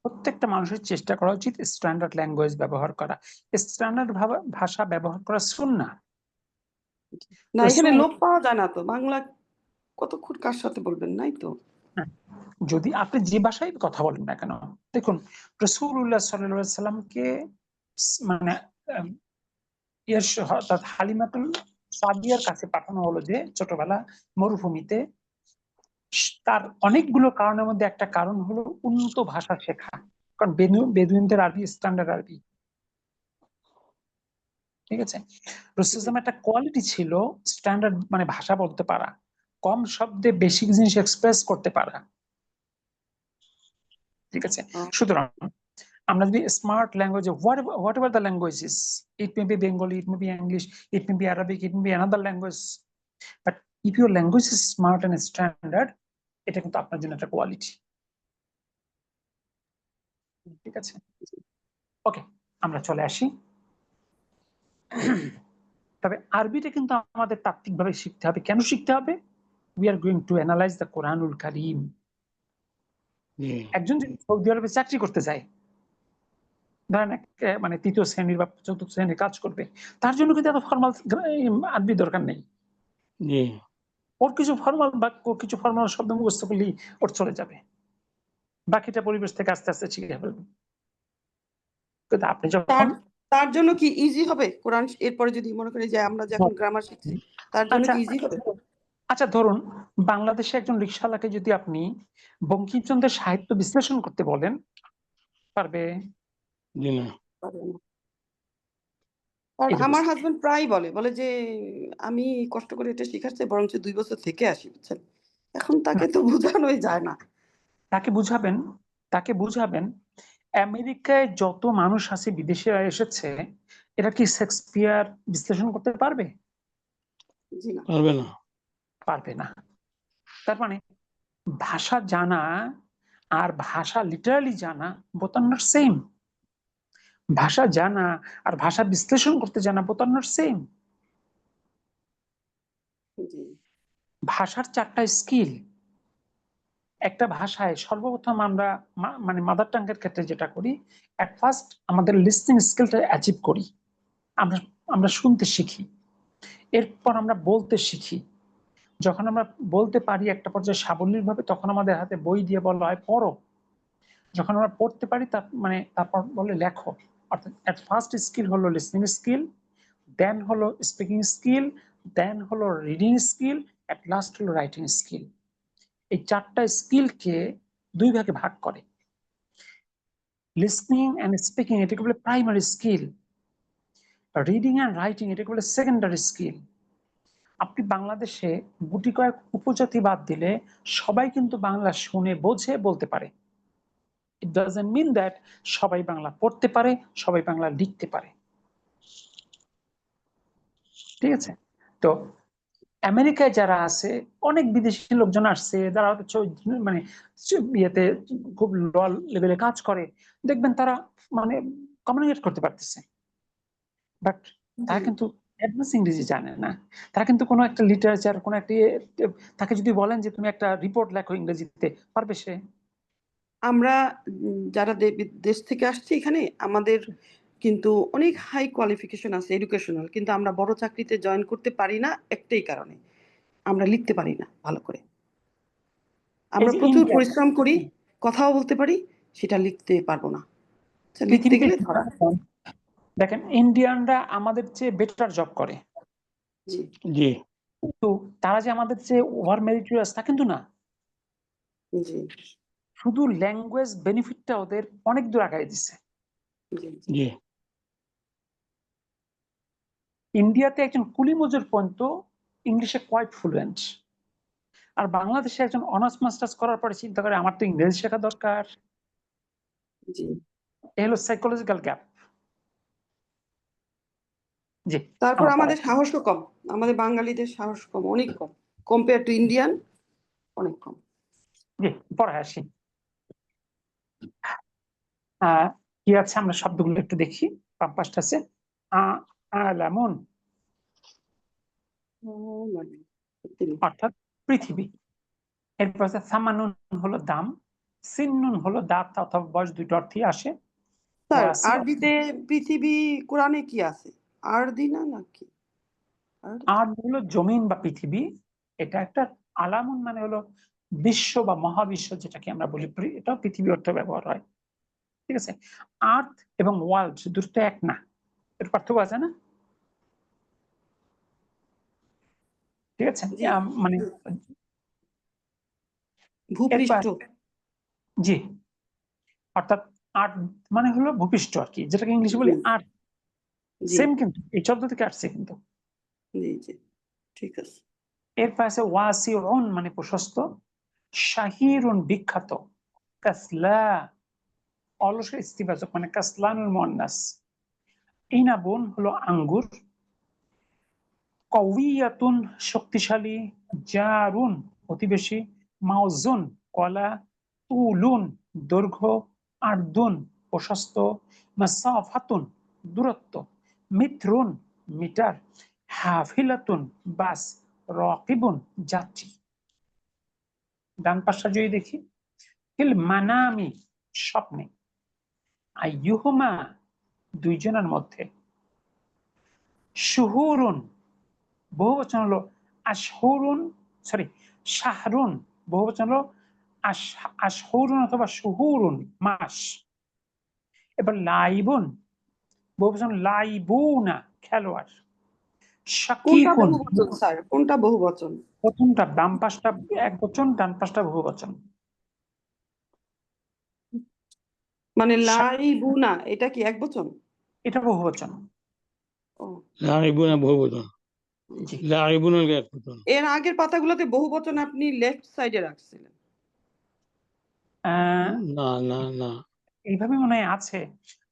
প্রত্যেকটা মানুষের চেষ্টা করা উচিত স্ট্যান্ডার্ড ল্যাঙ্গুয়েজ ব্যবহার করা, স্ট্যান্ডার্ড ভাষা ব্যবহার করা সুন্নাহ। না এখানে রাসূল, লোপ পাওয়া যায় না তো, বাংলা কতক্ষণ কার সাথে বলবেন, নাই তো। যদি আপনি যে ভাষায় কথা বলেন না কেন, দেখুন রাসূলুল্লাহ সাল্লাল্লাহু আলাইহি সাল্লামকে মানে অর্থাৎ হালিমাতুল সাদিয়ার কাছে পাঠানো হলো যে ছোটবেলা মরুভূমিতে। তার অনেকগুলো কারণের মধ্যে একটা কারণ হলো উন্নত ভাষা শেখা, কারণ বেদুইনদের আরবি স্ট্যান্ডার্ড আরবি, ঠিক আছে। রাসূলুল্লাহ একটা কোয়ালিটি ছিল স্ট্যান্ডার্ড মানে ভাষা বলতে পারা, কম শব্দে বেশি জিনিস এক্সপ্রেস করতে পারা, ঠিক আছে। সুতরাং আমরা যদি smart language, what ever the language is, it may be Bengali, it may be English, it may be Arabic, it may be another language, but if your language is smart and standard, এটা কিন্তু আপনার জন্য একটা quality, ঠিক আছে। ওকে, আমরা চলে আসি। তবে আরবিটা কিন্তু আমাদের তাত্ত্বিকভাবে শিখতে হবে। কেন শিখতে হবে? We are going to analyse the কোরআনুল কারীম। একজন যদি সৌদি আরবে চাকরি করতে যায়, ধরেন মানে 3য় শ্রেণীর বা 4র্থ শ্রেণীর কাজ করবে, তার জন্য কিন্তু এত ফর্মাল আরবি দরকার নেই। ওর কিছু ফর্মাল বাক্য, কিছু ফর্মাল শব্দ মুখস্থ করলেই ওর চলে যাবে, বাকিটা পরিবেশ থেকে আস্তে আস্তে শিখে ফেলবে। কিন্তু আপনি যখন তার জন্য কি ইজি হবে কোরআন এরপরে যদি মনে করি যে আমরা যখন গ্রামার শিখছি, তার জন্য কি ইজি হবে? আচ্ছা ধরুন বাংলাদেশে একজন রিকশাওয়ালাকে যদি আপনি বঙ্কিমচন্দ্রের সাহিত্য বিশ্লেষণ করতে বলেন, পারবে? কারণ আমার হাজবেন্ড প্রায় বলে যে আমি কষ্ট করে এটা শিখাচ্ছি, বরঞ্চ 2 বছর থেকে আসি, বুঝছেন। এখন তাকে তো বোঝানোই যায় না। তাকে বুঝাবেন আমেরিকায় যত মানুষ আছে, বিদেশিরা এসেছে, এটা কি শেক্সপিয়ার বিশ্লেষণ করতে পারবে? জি না, পারবে না। তার মানে ভাষা জানা আর ভাষা লিটারালি জানা বোথ আর নট সেম। ভাষা জানা আর ভাষা বিশ্লেষণ করতে জানা বোথ আর নট সেম। জি ভাষার 4টা স্কিল। একটা ভাষায় সর্বপ্রথম আমরা মানে মাদার টাঙ্গের ক্ষেত্রে যেটা করি, এট ফার্স্ট আমাদের লিসনিং স্কিলটা অ্যাচিভ করি, আমরা আমরা শুনতে শিখি, এরপর আমরা বলতে শিখি। যখন আমরা বলতে পারি একটা পর্যায়ে সাবলীল ভাবে, তখন আমাদের হাতে বই দিয়ে বলা হয় পড়ো। যখন আমরা পড়তে পারি তারপর বলে লেখো। অর্থাৎ এট ফার্স্ট স্কিল হলো লিসনিং স্কিল, দেন হলো স্পিকিং স্কিল, দেন হলো রিডিং স্কিল, অ্যাট লাস্ট হলো রাইটিং স্কিল। এই চারটা স্কিলকে দুই ভাগে ভাগ করে। লিসনিং অ্যান্ড স্পিকিং এটাকে বলে primary skill, reading and writing এটাকে বলে সেকেন্ডারি স্কিল। আপনি বাংলাদেশে গুটি কয়েক উপজাতি বাদ দিলে সবাই কিন্তু বাংলা শুনে বোঝে বলতে পারে। ইট ডাজন্ট মিন দ্যাট সবাই বাংলা পড়তে পারে, সবাই বাংলা লিখতে পারে। ঠিক আছে? তো আমেরিকায় যারা আছে, অনেক বিদেশি লোকজন আসছে, যারা মানে ইয়েতে খুব লো লেভেলে কাজ করে, দেখবেন তারা মানে কমিউনিকেট করতে পারতেছে, বাট তারা কিন্তু অ্যাডভান্স ইংরেজি জানে না। তারা কিন্তু কোনো একটা লিটারেচার, কোনো একটা তাকে যদি বলেন যে তুমি একটা রিপোর্ট লেখো ইংরেজিতে, পারবে সে? আমরা যারা দেশ থেকে আসছি এখানে, আমাদের কিন্তু অনেক হাই কোয়ালিফিকেশন আছে এডুকেশনাল, কিন্তু আমরা বড় চাকরিতে জয়েন করতে পারি না একটাই কারণে, আমরা লিখতে পারি না ভালো করে। আমরা যে প্রচুর ইন্ডিয়া, পরিশ্রম করি, কথাও বলতে পারি, সেটা লিখতে পারবো না। লিখতে গেলে ধরা। দেখেন ইন্ডিয়ানরা আমাদের চেয়ে বেটার জব করে, জি জি কিন্তু তারা যে আমাদের চেয়ে ওভার মেরিটোরিয়াস তা কিন্তু না। জি শুধু ল্যাঙ্গুয়েজ বেনিফিটটা ওদের অনেক দূর আগায় দিচ্ছে। জি জি ইন্ডিয়াতে একজন কুলি মজুর পর্যন্ত ইংলিশে কোয়াইট ফ্লুয়েন্ট, আর বাংলাদেশে একজন অনার্স মাস্টার্স করার পরে চিন্তা করে আমার তো ইংরেজি শেখা দরকার। জি। এ হলো সাইকোলজিক্যাল গ্যাপ। জি, তারপর আমার আমাদের সাহসও কম, আমাদের বাঙালিদের সাহস কম, অনেক কম কম্পেয়ার টু ইন্ডিয়ান, অনেক কম। জি, পরে আসি। কি আছে আমরা শব্দগুলো একটু দেখি। পাঁচটা আছে। আলামুন অর্থাৎ পৃথিবী। এরপর আছে সামানুন হলো দাম, সিন্নুন হলো দাঁত অথবা বয়স, দুটো অর্থই আসে। স্যার ওয়াসি আরবিতে পৃথিবী কোরআনে কি আছে? আরদি না নাকি? আর হলো জমিন বা পৃথিবী। এটা একটা আলামুন মানে হলো বিশ্ব বা মহাবিশ্ব, যেটাকে আমরা বলি, এটা পৃথিবী অর্থ ব্যবহার হয়। ঠিক আছে? আর্থ এবং ওয়ার্ল্ড দুটো এক না, এর পার্থক্য আছে না? ঠিক আছে? মানে ভূপৃষ্ঠ। জি, অর্থাৎ আর্থ মানে হলো ভূপৃষ্ঠ আর কি, যেটাকে ইংলিশে বলি আর্থ। জি সেম, কিন্তু এই শব্দ থেকে আসছে কিন্তু। জি জি, ঠিক আছে। এরপর আছে ওয়াসিউন মানে প্রশস্ত, শাহিরুন বিখ্যাত, কাসলা অলসের ইস্তিবাচক মানে কাসলানুল মুয়ান্নাস, ইনাবুন হলো আঙ্গুর, কওয়িয়াতুন শক্তিশালী, জারুন প্রতিবেশী, মাউজুন কলা, তুলুন দৈর্ঘ্য, আরদুন প্রশস্ত, মাসাফাতুন দূরত্ব, মিত্রুন মিটার, হাফিলাতুন বাস, রাকিবুন যাত্রী। ডান পাশটা যদি দেখি, ফিল মানামি স্বপ্নে, আইয়ুহুমা দুইজনের মধ্যে, শুহুরুন বহুবচন হলো আশহুরুন, সরি শাহরুন বহুবচন হলো আশহুরুন অথবা শুহুরুন মাস। এবার লাইবুন বহুবচন লাইবুনা খেলোয়াড়। কোনটা শাকিকুন বহুবচন স্যার? কোনটা বহুবচন? প্রথমটা, বাম পাশটা এক বচন, ডান পাশটা বহুবচন। মানে লাইবুনা এটা কি এক বচন? এটা বহুবচন। ও লাইবুনা বহুবচন, জি, লাইবুনা এক বচন। এর আগের পাতাগুলোতে বহুবচন আপনি লেফট সাইডে রাখছিলেন। না না না, এইভাবে মনে হয় আছে।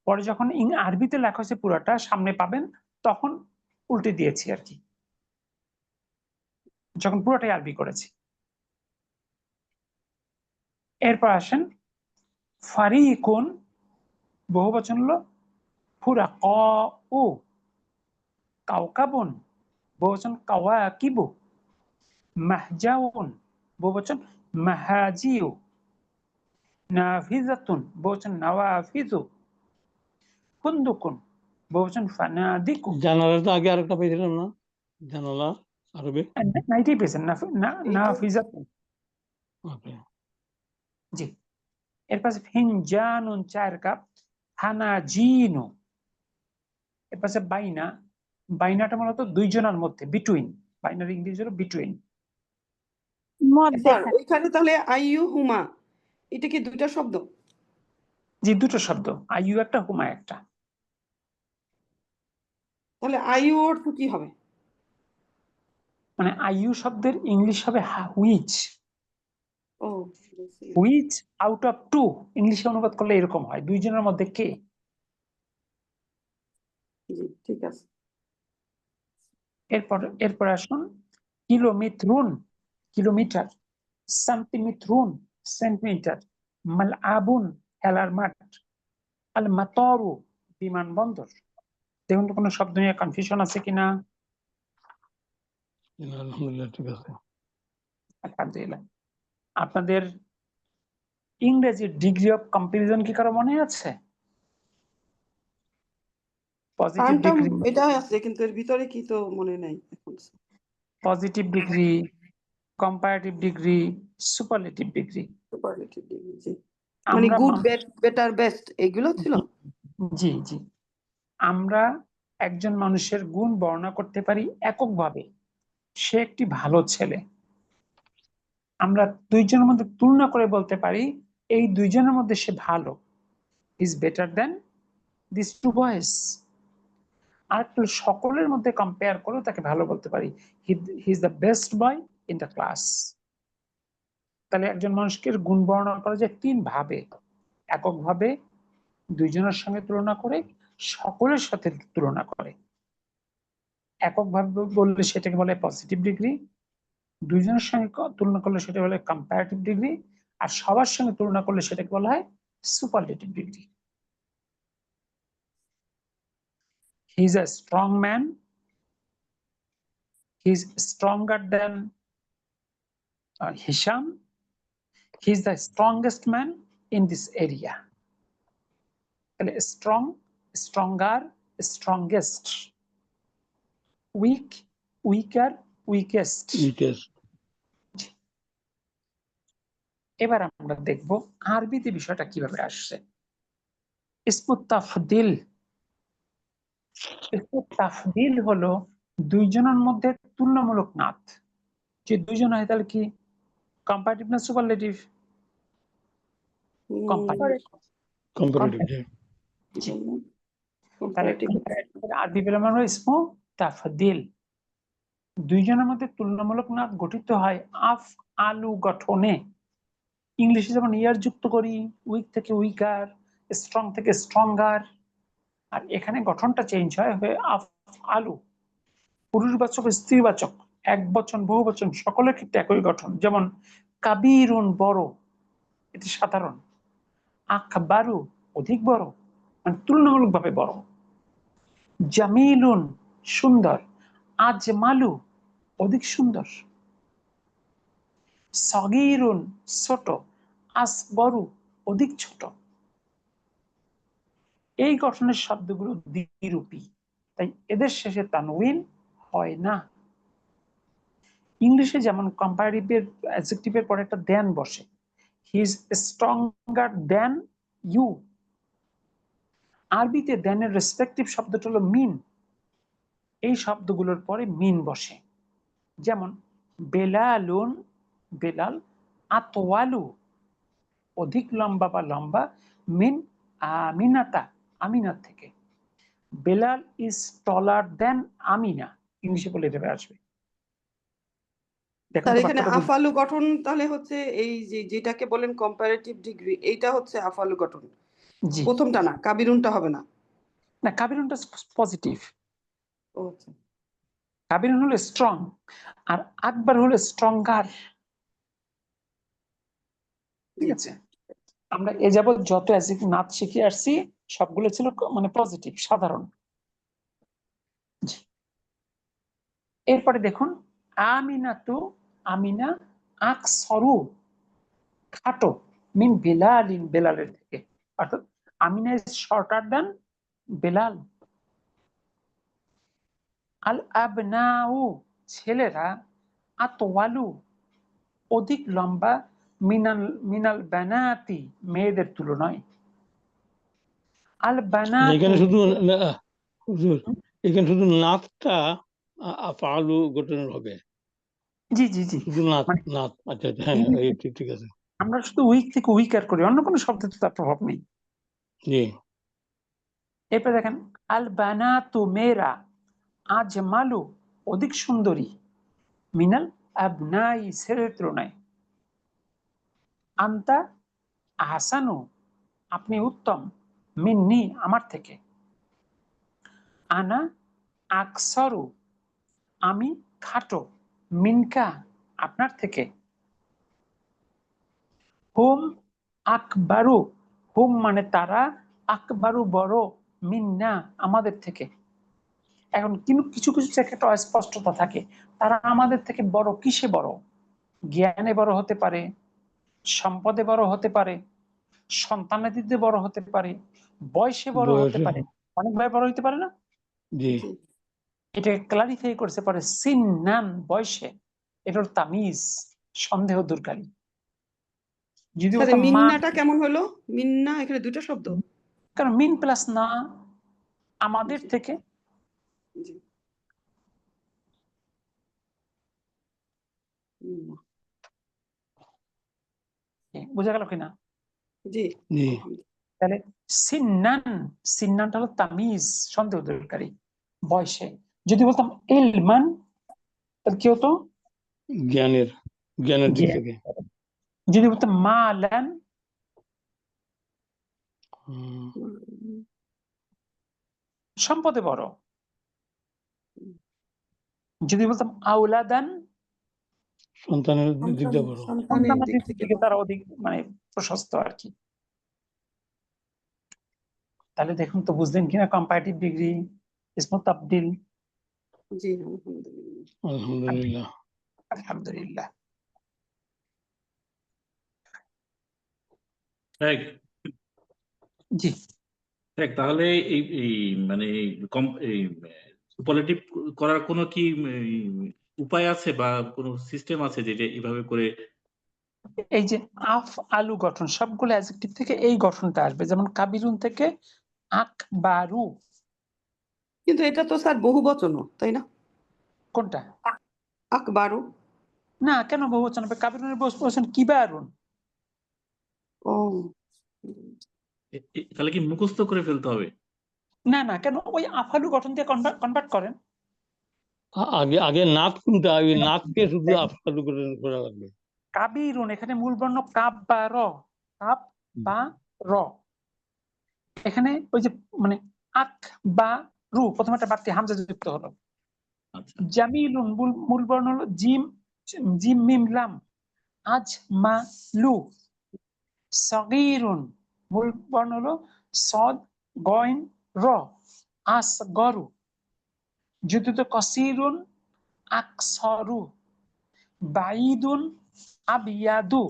পরে যখন আরবিতে লেখা হয়েছে পুরাটা সামনে পাবেন, তখন উল্টে দিয়েছি আর কি, যখন পুরোটাই আরবি করেছি। এরপর আসেন ফারিকুন বহুবচন হলো ফুরাকাউ, কাউকাবুন বহুবচন কাওয়াকিবু, মাহজাউন বহুবচন মাহাজিউ, নাফিজাতুন বহুবচন নাওয়াফিজু, ফুন্দুকুন বহুবচন ফানাদিকু। জানালা তো আগে আরেকটা পেয়েছিলাম না, জানালা আরবি। 90% নাফিজাতুন। ওকে, জি। এরপর আছে ফিনজানুন চায়ের কাপ, হানাজিনু। এরপর আছে বাইনা, বাইনাটা মূলত দুইজনের মধ্যে, বিটুইন। বাইনারি ইংলিশ হলো বিটুইন। মধ্যে স্যার ওইখানে তাহলে আইইউ হুমা এটা কি দুইটা শব্দ? যে দুটো শব্দ, আইইউ একটা, হুমা একটা। তাহলে আইইউ অর্থ কি হবে? মানে আইইউ শব্দের ইংলিশ হবে হুইচ। ও হুইচ আউট অফ টু, ইংলিশে অনুবাদ করলে এরকম হয়, দুইজনের মধ্যে কে। জি ঠিক আছে। এরপর আসুন কিলোমিত্রুন, কিলোমিটার, সেন্টিমিত্রুন, সেন্টিমিটার, মালআবুন, খেলার মাঠ, আল মাতারু, বিমানবন্দর। দেখুন তো কোনো শব্দ নিয়ে কনফিউশন আছে কিনা? আলহামদুলিল্লাহ ঠিক আছে। আলহামদুলিল্লাহ। আপনাদের ইংরেজি ডিগ্রি অফ কম্পারিজন কি কারো মনে আছে? পজিটিভ টার্মটা ডিগ্রি, এটা আছে কিন্তু এর ভিতরে কি তো মনে নাই এখন। Positive degree, comparative degree, superlative degree. Superlative degree, জি। মানে আমরা গুড, ব্যাড, বেটার, বেস্ট এগুলো ছিল। জি জি, আমরা একজন মানুষের গুণ বর্ণনা করতে পারি এককভাবে, সে একটি ভালো ছেলে। আমরা দুইজনের মধ্যে তুলনা করে বলতে পারি এই দুইজনের মধ্যে সে ভালো, is better than this two boys. আর সকলের মধ্যে কম্পেয়ার করে তাকে ভালো বলতে পারি, he is the best boy in the class. তাহলে একজন মানুষকে গুণ বর্ণনা করা যায় তিন ভাবে: এককভাবে, দুইজনের সঙ্গে তুলনা করে, সকলের সাথে তুলনা করে। এককভাবে বললে সেটাকে বলে পজিটিভ ডিগ্রি, দুইজনের সঙ্গে তুলনা করলে সেটা বলে কম্পারেটিভ ডিগ্রি, আর সবার সঙ্গে তুলনা করলে সেটাকে বলা হয় superlative degree. He is a strong man, he is stronger than Hisham, he is the strongest man in this area. তাহলে strong, stronger, strongest, weak, weaker, weakest. এবার আমরা দেখব আরবিতে বিষয়টা কিভাবে আসছে। ইসমুত তাফদিল, ইসমুত তাফদিল হলো দুইজনের মধ্যে তুলনামূলক নাত। যে দুইজন হয় তাহলে কি কম্পারেটিভ না সুপারলেটিভ? কম্পারেটিভ। তাহলে আরবি পেলাম আমরা ইসমু তাফদিল। দুইজনের মধ্যে তুলনামূলক নাত গঠিত হয় আফ আলু গঠনে। ইংলিশে যেমন ইয়ার যুক্ত করি, উইক থেকে উইকার, স্ট্রং থেকে স্ট্রঙ্গার, আর এখানে গঠনটা চেঞ্জ হয় আফ আলু। পুরুষবাচক, স্ত্রীবাচক, এক বচন, বহু বচন সকলের ক্ষেত্রে একই গঠন। যেমন কাবিরুন বড়, এটি সাধারণ। আকবারু অধিক বড়, মানে তুলনামূলকভাবে বড়। জামিলুন সুন্দর, আজমালু অধিক সুন্দর। সগীরুন ছোট, আসগরু অধিক ছোট। এই গঠনের শব্দগুলো দ্বিরূপী, তাই এদের শেষে তানউইন হয় না। ইংলিশে যেমন কম্পারেটিভের অ্যাডজেক্টিভের পরে একটা দেন বসে, he is stronger than you. আরবিতে দেনের রেসপেক্টিভ শব্দটা হলো মিন। এই শব্দগুলোর পরে মিন বসে। যেমন বেলালুন, বেলাল, আতওয়ালু অধিক লম্বা বা লম্বা, মিন আমিনাতা আমিনার থেকে। বেলাল ইজ টলার দেন আমিনা, ইংলিশে বলে এভাবে আসবে। দেখুন তার তো এখানে বার্তাটা বুঝ- আফালু গঠন তাহলে হচ্ছে এই যে যেটাকে বলেন কম্পারেটিভ ডিগ্রি, এইটা হচ্ছে আফালু গঠন। জি প্রথমটা না, কাবিরুনটা হবে না। না, কাবিরুনটা পজিটিভ। ও আচ্ছা। কাবিরুন হলো স্ট্রং, আর আকবর হলো স্ট্রঙ্গার। ঠিক আছে, আমরা এ যাবৎ যত নাচ শিখে আসছি সবগুলো ছিল মানে পজিটিভ, সাধারণ। জি। এরপরে দেখুন আমিনা তু, আমিনা আকসরু খাটো, মিন বেলালিন বেলালের থেকে। অর্থাৎ আমিনা ইজ শর্টার দেন বেলাল। আল আবনাউ ছেলেরা, আতওয়ালু অধিক লম্বা, মিনাল মিনাল বানাতি মেয়েদের তুলনায়। আল বানাতু এখানে শুধু হুজুর, এখানে শুধু নাতটা আফআলু গঠনের হবে, জি জি জি শুধু নাত মানে নাত। আচ্ছা আচ্ছা, হ্যাঁ এই এই ঠিক আছে। আমরা শুধু উইক থেকে উইকার করি, অন্য কোনো শব্দে তো তার প্রভাব নেই। জি এরপরে দেখেন আল বানাতু মেয়েরা আজমালু অধিক সুন্দরী, মিনাল আবনাই ছেলের তুলনায়, আন্তা আহসানু আপনি উত্তম, মিন্নি আমার থেকে, আনা আকসরু আমি খাটো, মিনকা আপনার থেকে, হুম আকবারু হুম মানে তারা, আকবারু বড়, মিন্না আমাদের থেকে। এখন কিন্তু কিছু কিছু ক্ষেত্রে অস্পষ্টতা থাকে, তারা আমাদের থেকে বড় কিসে বড়? জ্ঞানে বড় হতে পারে, সম্পদে বড় হতে পারে, সন্তানাদিতে বড় হতে পারে, বয়সে বড় হতে বয়সে, পারে, অনেকভাবে বড় হতে পারে না? জি জি এটাকে ক্লারিফাই করতে পারে সিন্নান বয়সে, এটার তামিজ সন্দেহ দূরকারী। যদি স্যার বলতাম মা, মিন্নাটা কেমন হলো? মিন্না এখানে দুটো শব্দ। কারণ মিন প্লাস না আমাদের জি থেকে, জি মিন্না। বোঝা গেল কিনা? জি জি আলহামদুলিল্লাহ। তাহলে সিন্নান, সিন্নানটা হলো তামিজ সন্দেহ দূরকারী বয়সে। যদি বলতাম ইলমান তাহলে কি হতো? জ্ঞানের জ্ঞানের দিক জ্ঞান। থেকে। যদি বলতাম মালান হুম, সম্পদে বড়। যদি বলতাম আউলাদান সন্তানের দিক দিয়ে বড়। সন্তানের দিক সন্তানাদির থেকে দিকে তারা অধিক মানে প্রশস্ত আর কি। তাহলে দেখুন তো বুঝলেন কিনা কম্পারেটিভ ডিগ্রি, ইসমত তাবদিল। জি আলহামদুলিল্লাহ। আলহামদুলিল্লাহ। আলহামদুলিল্লাহ। দেখ জি দেখ তাহলে এই এই মানে এই সুপারলেটিভ করার কোনো কি উপায় আছে বা কোনো সিস্টেম আছে যেটা এইভাবে করে? এই যে আফ আলু গঠন সবগুলো অ্যাডজেক্টিভ থেকে এই গঠনটা আসবে, যেমন কাবিরুন থেকে আকবারু। কিন্তু এটা তো স্যার বহু বচনও তাই না? কোনটা? আকবারু। না কেন বহুবচন হবে? কাবিরুনের বহুবচন কিবারুন। ও তাহলে কি মুখস্থ করে ফেলতে হবে? না না কেন, ওই আফালু গঠন দিয়ে কনভার্ট করেন। আগে আগে নাত কোনটা, ওই নাতকে শুধু আফআলু করা লাগবে। কাবিরুন এখানে মূল বর্ণ কাব বা র, কাব বা র। এখানে ওই যে মানে আক বা রু, প্রথমে একটা বাড়তি হামজা যুক্ত হলো। আচ্ছা জামিলুন মূল বর্ণ হলো জিম, জিম মিম লাম, আজ মা লু। সগীরুন মূল বর্ণ হলো সদ গইন র, আস গরু। যুদ্ধ কসিরুন আকসরু, বাইদুন আবিয়াদু।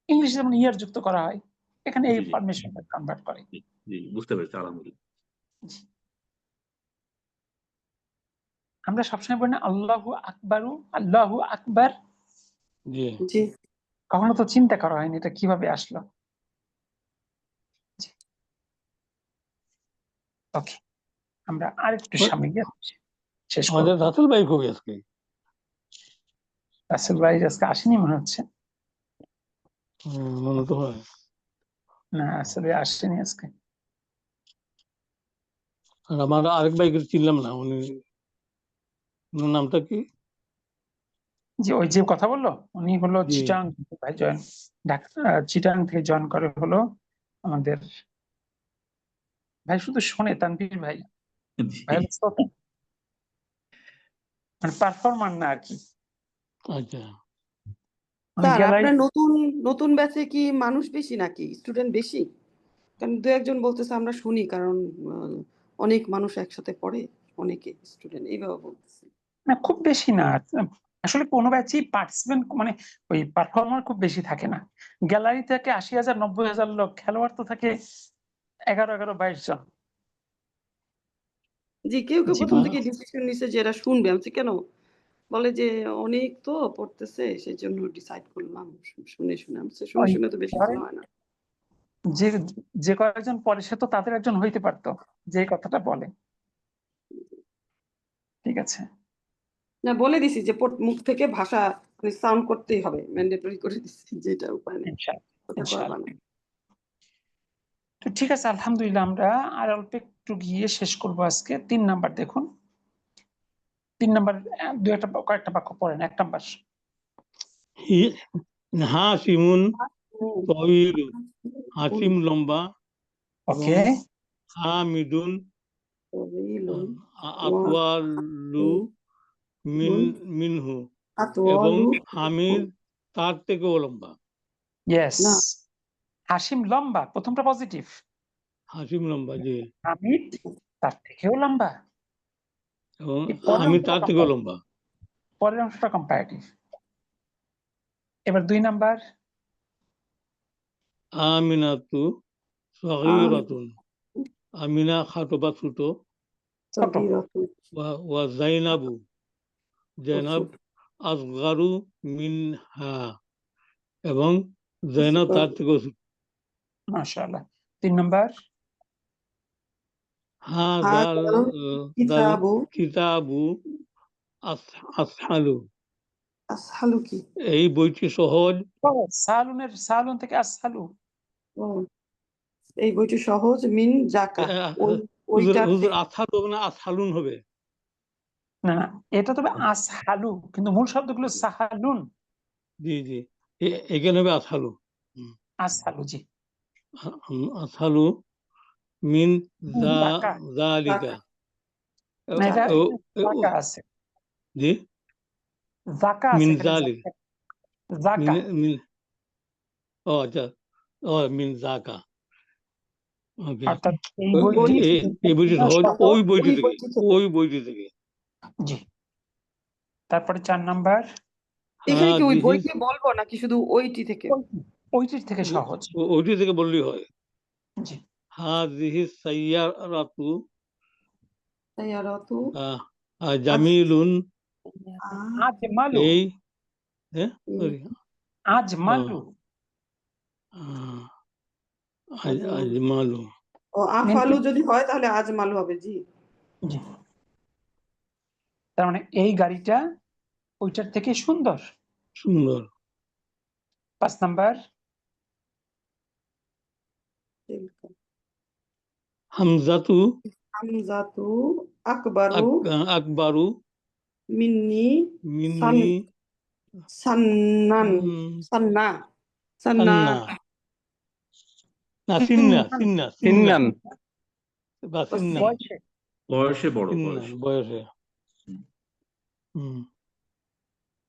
ইংলিশে যেমন ইয়ার যুক্ত করা হয়, এখানে এই জি জি ফরমেশন কনভার্ট করে। জি জি, বুঝতে পেরেছি আলহামদুলিল্লাহ। আমরা সবসময় বলি না আল্লাহু আকবারু, আল্লাহু আকবার। জি জি কখনো তো চিন্তা করা হয়নি এটা কিভাবে আসলো। ওকে, আমরা আরেকটু সামনে গিয়ে শেষ আমাদের করবো। রাসেল ভাই কবি আজকে? রাসেল ভাই আজকে আসেনি মনে হচ্ছে। মনে তো হয়। না আসলে আসেনি আজকে। আর আমার আরেক ভাইকে চিনলাম না, উনি, ওনার নামটা কি? যে ওই যে কথা বললো উনি হলো জি চিটাং ভাই জয়েন, চিটাং থেকে জয়েন করে হলো আমাদের ভাই, শুধু শোনে তানভীর ভাই, ভাই হলো শ্রোতা, মানে পারফরমার না আর কি। আচ্ছা। উনি স্যার গেলাই আপনার নতুন নতুন ব্যাচে কি মানুষ বেশি নাকি স্টুডেন্ট বেশি? কারণ দু একজন বলতেছে আমরা শুনি, কারণ অনেক মানুষ একসাথে পড়ে, অনেকে স্টুডেন্ট এইভাবে বলতেছে। না খুব বেশি না আসলে, কোনো ব্যাচই পার্টিসিপেন্ট মানে ওই পারফর্মার খুব বেশি থাকে না। গ্যালারি থেকে 80,000 90,000 লোক, খেলোয়াড় তো থাকে 11-22 জন। জি কেউ কেউ জি প্রথম থেকে ডিসিশন নিছে যে এরা শুনবে। আমি বলছি, কেন? বলে যে অনেক তো পড়তেছে সেই জন্য ডিসাইড করলাম শুনে শুনে। আমি বলছি, শুনে ওই শুনে তো বেশি ধরেন ভালো হয় না। যে যে কয়েকজন পরে সে তো তাদের একজন হইতে পারতো যে কথাটা বলে। ঠিক আছে। না বলে দিছি যে মুখ থেকে ভাষা সাউন্ড করতেই হবে, ম্যান্ডেটরি করে দিচ্ছি, যেটা উপায় নেই, ইনশাআল্লাহ ওটা করবা ইনশাআল্লাহ। না। তো ঠিক আছে, আলহামদুলিল্লাহ আমরা আর অল্প একটু গিয়ে শেষ করবো আজকে। 3 নাম্বার দেখুন, 3 নাম্বার কয়েকটা বাক্য পড়েন। 1 নাম্বার, হাসিমুন তয়িলু, হাসিম লম্বা, ওকে। হামিদুন আতওয়ালু মিনহু, এবং হামিদ তার থেকেও লম্বা। ইয়েস, না। হাসিম লম্বা, প্রথমটা পজিটিভ। হাসিম লম্বা, জি, হামিদ তার থেকেও লম্বা, এবং এই পরের হামিদ অংশটা তার থেকেও comparative। লম্বা। পরের অংশটা কম্পারেটিভ। এবার 2 নাম্বার, আমিনাতু সগীরাতুন, আমিনা খাটো বা ছোট, ছোট। ওয়া জাইনাবু, জাইনাব আসগারু মিনহা, এবং জাইনাব তার থেকেও ছোট। মাশাআল্লাহ। 3 নাম্বার, হাযাল কিতাবু আসহালু, আসহালু কি? এই বইটি সহজ। সালুন থেকে আসহালু। এই বইটি সহজ, মিন জাকা, ওইটার হুজুর আসহালু হবে না আসহালুন হবে? না না, এটা তবে আসহালু, কিন্তু মূল শব্দগুলো সাহালুন। জি জি, এখানে হবে আসহালু। আসহালু, জি। আসহালু মিন জাকা। জালিকা, না, এটা জাকা আছে, জি, জাকা আছে মিন এখানে, জালিক, জাকা। মিন, ও আচ্ছা, ও মিন জাকা, ওকে। অর্থাৎ এই বইটি এই বইটি সহজ ওই বইটি থেকে। জি। তারপরে 4 নাম্বার, এখানে কি ওই বইটি বলবো নাকি শুধু ওইটি থেকে? ওইটির থেকে সহজ। ওইটি থেকে বললেই হয়। জি। হাযিহি সাইয়ারাতু সাইয়ারাতু জামিলুন, আজমালু, এই সরি, আজমালু। আজমালু, ও আফালু যদি হয় তাহলে আজমালু হবে, জি। জি। তার মানে এই গাড়িটা ওইটার থেকে সুন্দর। সুন্দর। 5 নাম্বার, হামজাতু আকবারু মিন্নি মিন্নি সান্না সান্না বা সিন্না, বয়সে বড়, বয়সে।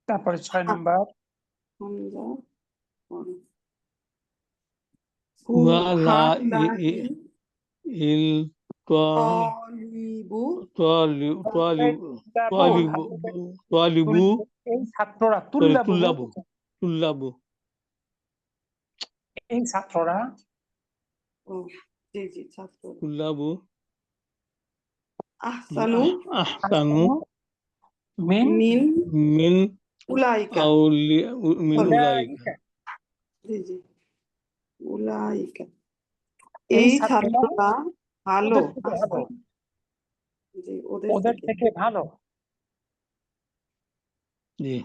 তারপরে 6 নাম্বার, এই ছাত্ররা, এই ছাত্ররা আহসানু মিন উলাইকা, জি জি, উলাইকা, এই ছাত্ররা ভালো, জি, ওদের থেকে ভালো। জি।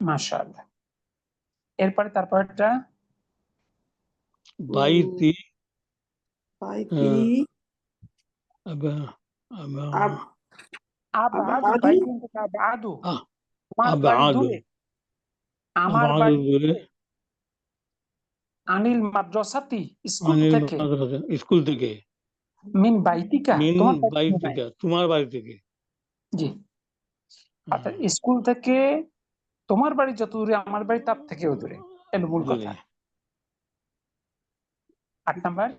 মাশাআল্লাহ। এরপরে তারপরটা, বাইতি আমার বাড়ি দূরে, আনিল মাদ্রাসাতি, স্কুল থেকে, মিন বাইতিকা, তোমার বাড়ি থেকে। জি। অর্থাৎ স্কুল থেকে তোমার বাড়ি যত দূরে, আমার বাড়ি তার থেকেও দূরে, এটা মূল কথা। 8 নাম্বার,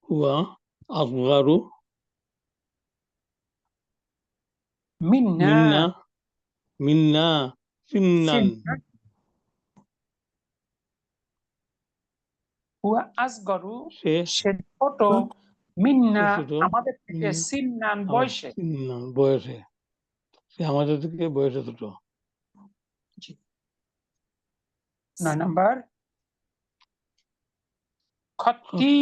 হুয়া আসগারু মিন্না সিন্নান, হুয়া আসগরু, সে ছোট, মিন্না আমাদের থেকে, সিন্নান বয়সে, সে আমাদের থেকে বয়সে ছোট। 9 নাম্বার, খত্তি,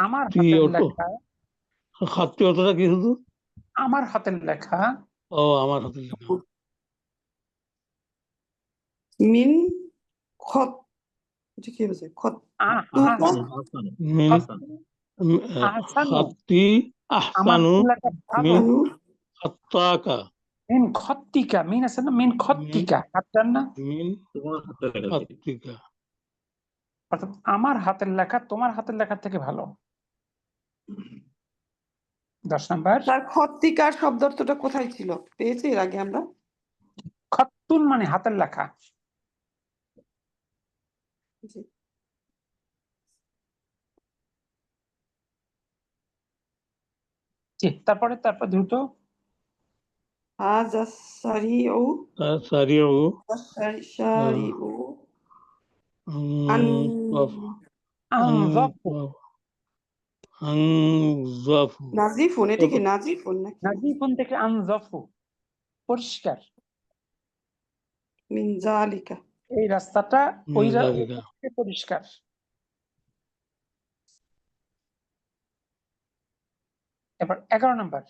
আমার হাতের লেখা, খাত্তি অর্থটা কি শুধু? আমার হাতের লেখা। ও আমার হাতে লেখা। মিন খত, এটা কি হয়েছে? খত আহসানু আহসানু মিন আহসানু আহসানু খাত্তি আমার আহসানু লেখা ভালো। মিন আনু খাত্তাকা মিন খত্তিকা, মিন আছে না, মিন খত্তিকা, হাতটার না, মিন তোমার হাতের লেখা থেকে। খাত্তিকা। অর্থাৎ আমার হাতের লেখা তোমার হাতের লেখার থেকে ভালো। 10 নাম্বার, তার খত্তিকার শব্দ অর্থটা কোথায় ছিল, পেয়েছি এর আগে আমরা? খত্তুন মানে হাতের লেখা। জি। জি, তারপরে দ্রুত। হাজা সারিউ, সারিউ সারিউ আন আনজাফু, আনজাফু। নাজিফুন, এটা কি নাজিফুন নাকি নাজিফুন থেকে আনজাফু, পরিষ্কার। মিন জালিকা, এই রাস্তাটা ওই মিন জালিকা। থেকে পরিষ্কার। এবার 11 নাম্বার,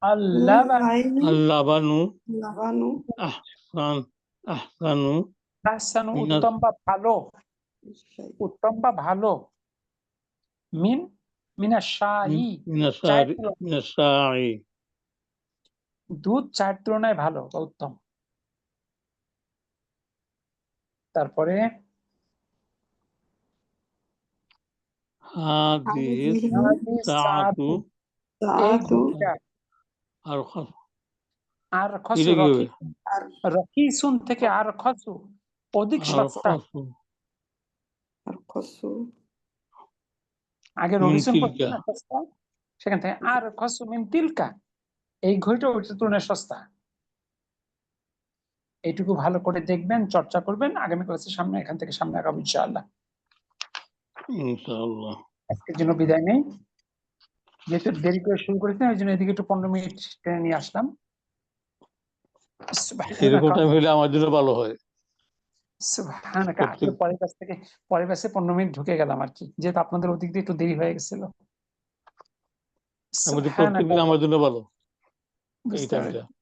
আল্লাহ লাইনু আল্লাবানু লাবানু আহসানু আহসানু মিনাস উত্তম বা ভালো, উত্তম বা ভালো। মিন মিনা শাহি, চায়ের তুলনায়, মিনাসাই দুধ চায়ের তুলনায় ভালো বা উত্তম। তারপরে হাদিস হাদিহি হাদি সাআতু সাআতু, এই সাআতু ঘড়িটা। আর আর খসু এটা কি হবে? আর রকিসুন থেকে আর খসু, অধিক আর সস্তা। খসু আর খসু আগে মিন রকিসুন পড়তো তিলকা। না সস্তা, সেখান থেকে আর খসু মিন তিলকা, এই ঘড়িটা ওইটার তুলনায় সস্তা। এইটুকু ভালো করে দেখবেন, চর্চা করবেন, আগামী ক্লাসে সামনে এখান থেকে সামনে আগাবো ইনশাআল্লাহ। ইনশাআল্লাহ। আজকের জন্য বিদায় নেই, যেহেতু দেরি করে শুরু করেছেন ওই জন্য এদিকে একটু 15 মিনিট টেনে নিয়ে আসলাম। এরকম টাইম হলে আমার জন্য ভালো হয়। সুবহানাকা, প্রত্যেক আসলে পরের ক্লাসে 15 মিনিট ঢুকে গেলাম আর কি, যেহেতু আপনাদের ওদিক দিয়ে একটু দেরি হয়ে গেছিল। আমি প্রত্যেক সুবহানাকা, দিন আমার জন্য ভালো এই বুঝতে টাইমটা। পেরেছি।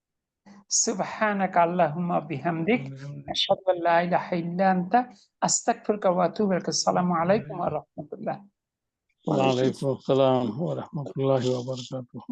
সুবহানাকা আল্লাহুম্মা বিহামদিক, আশহাদু আল্লা ইলাহা ইল্লা আনতা, আস্তাগফিরুকা ওয়া আতুবু ইলাইক। আসসালামু আলাইকুম ওয়া রাহমাতুল্লাহ। ওয়া আলাইকুম আসসালাম ওয়া রাহমাতুল্লাহি ওয়া বারাকাতুহু।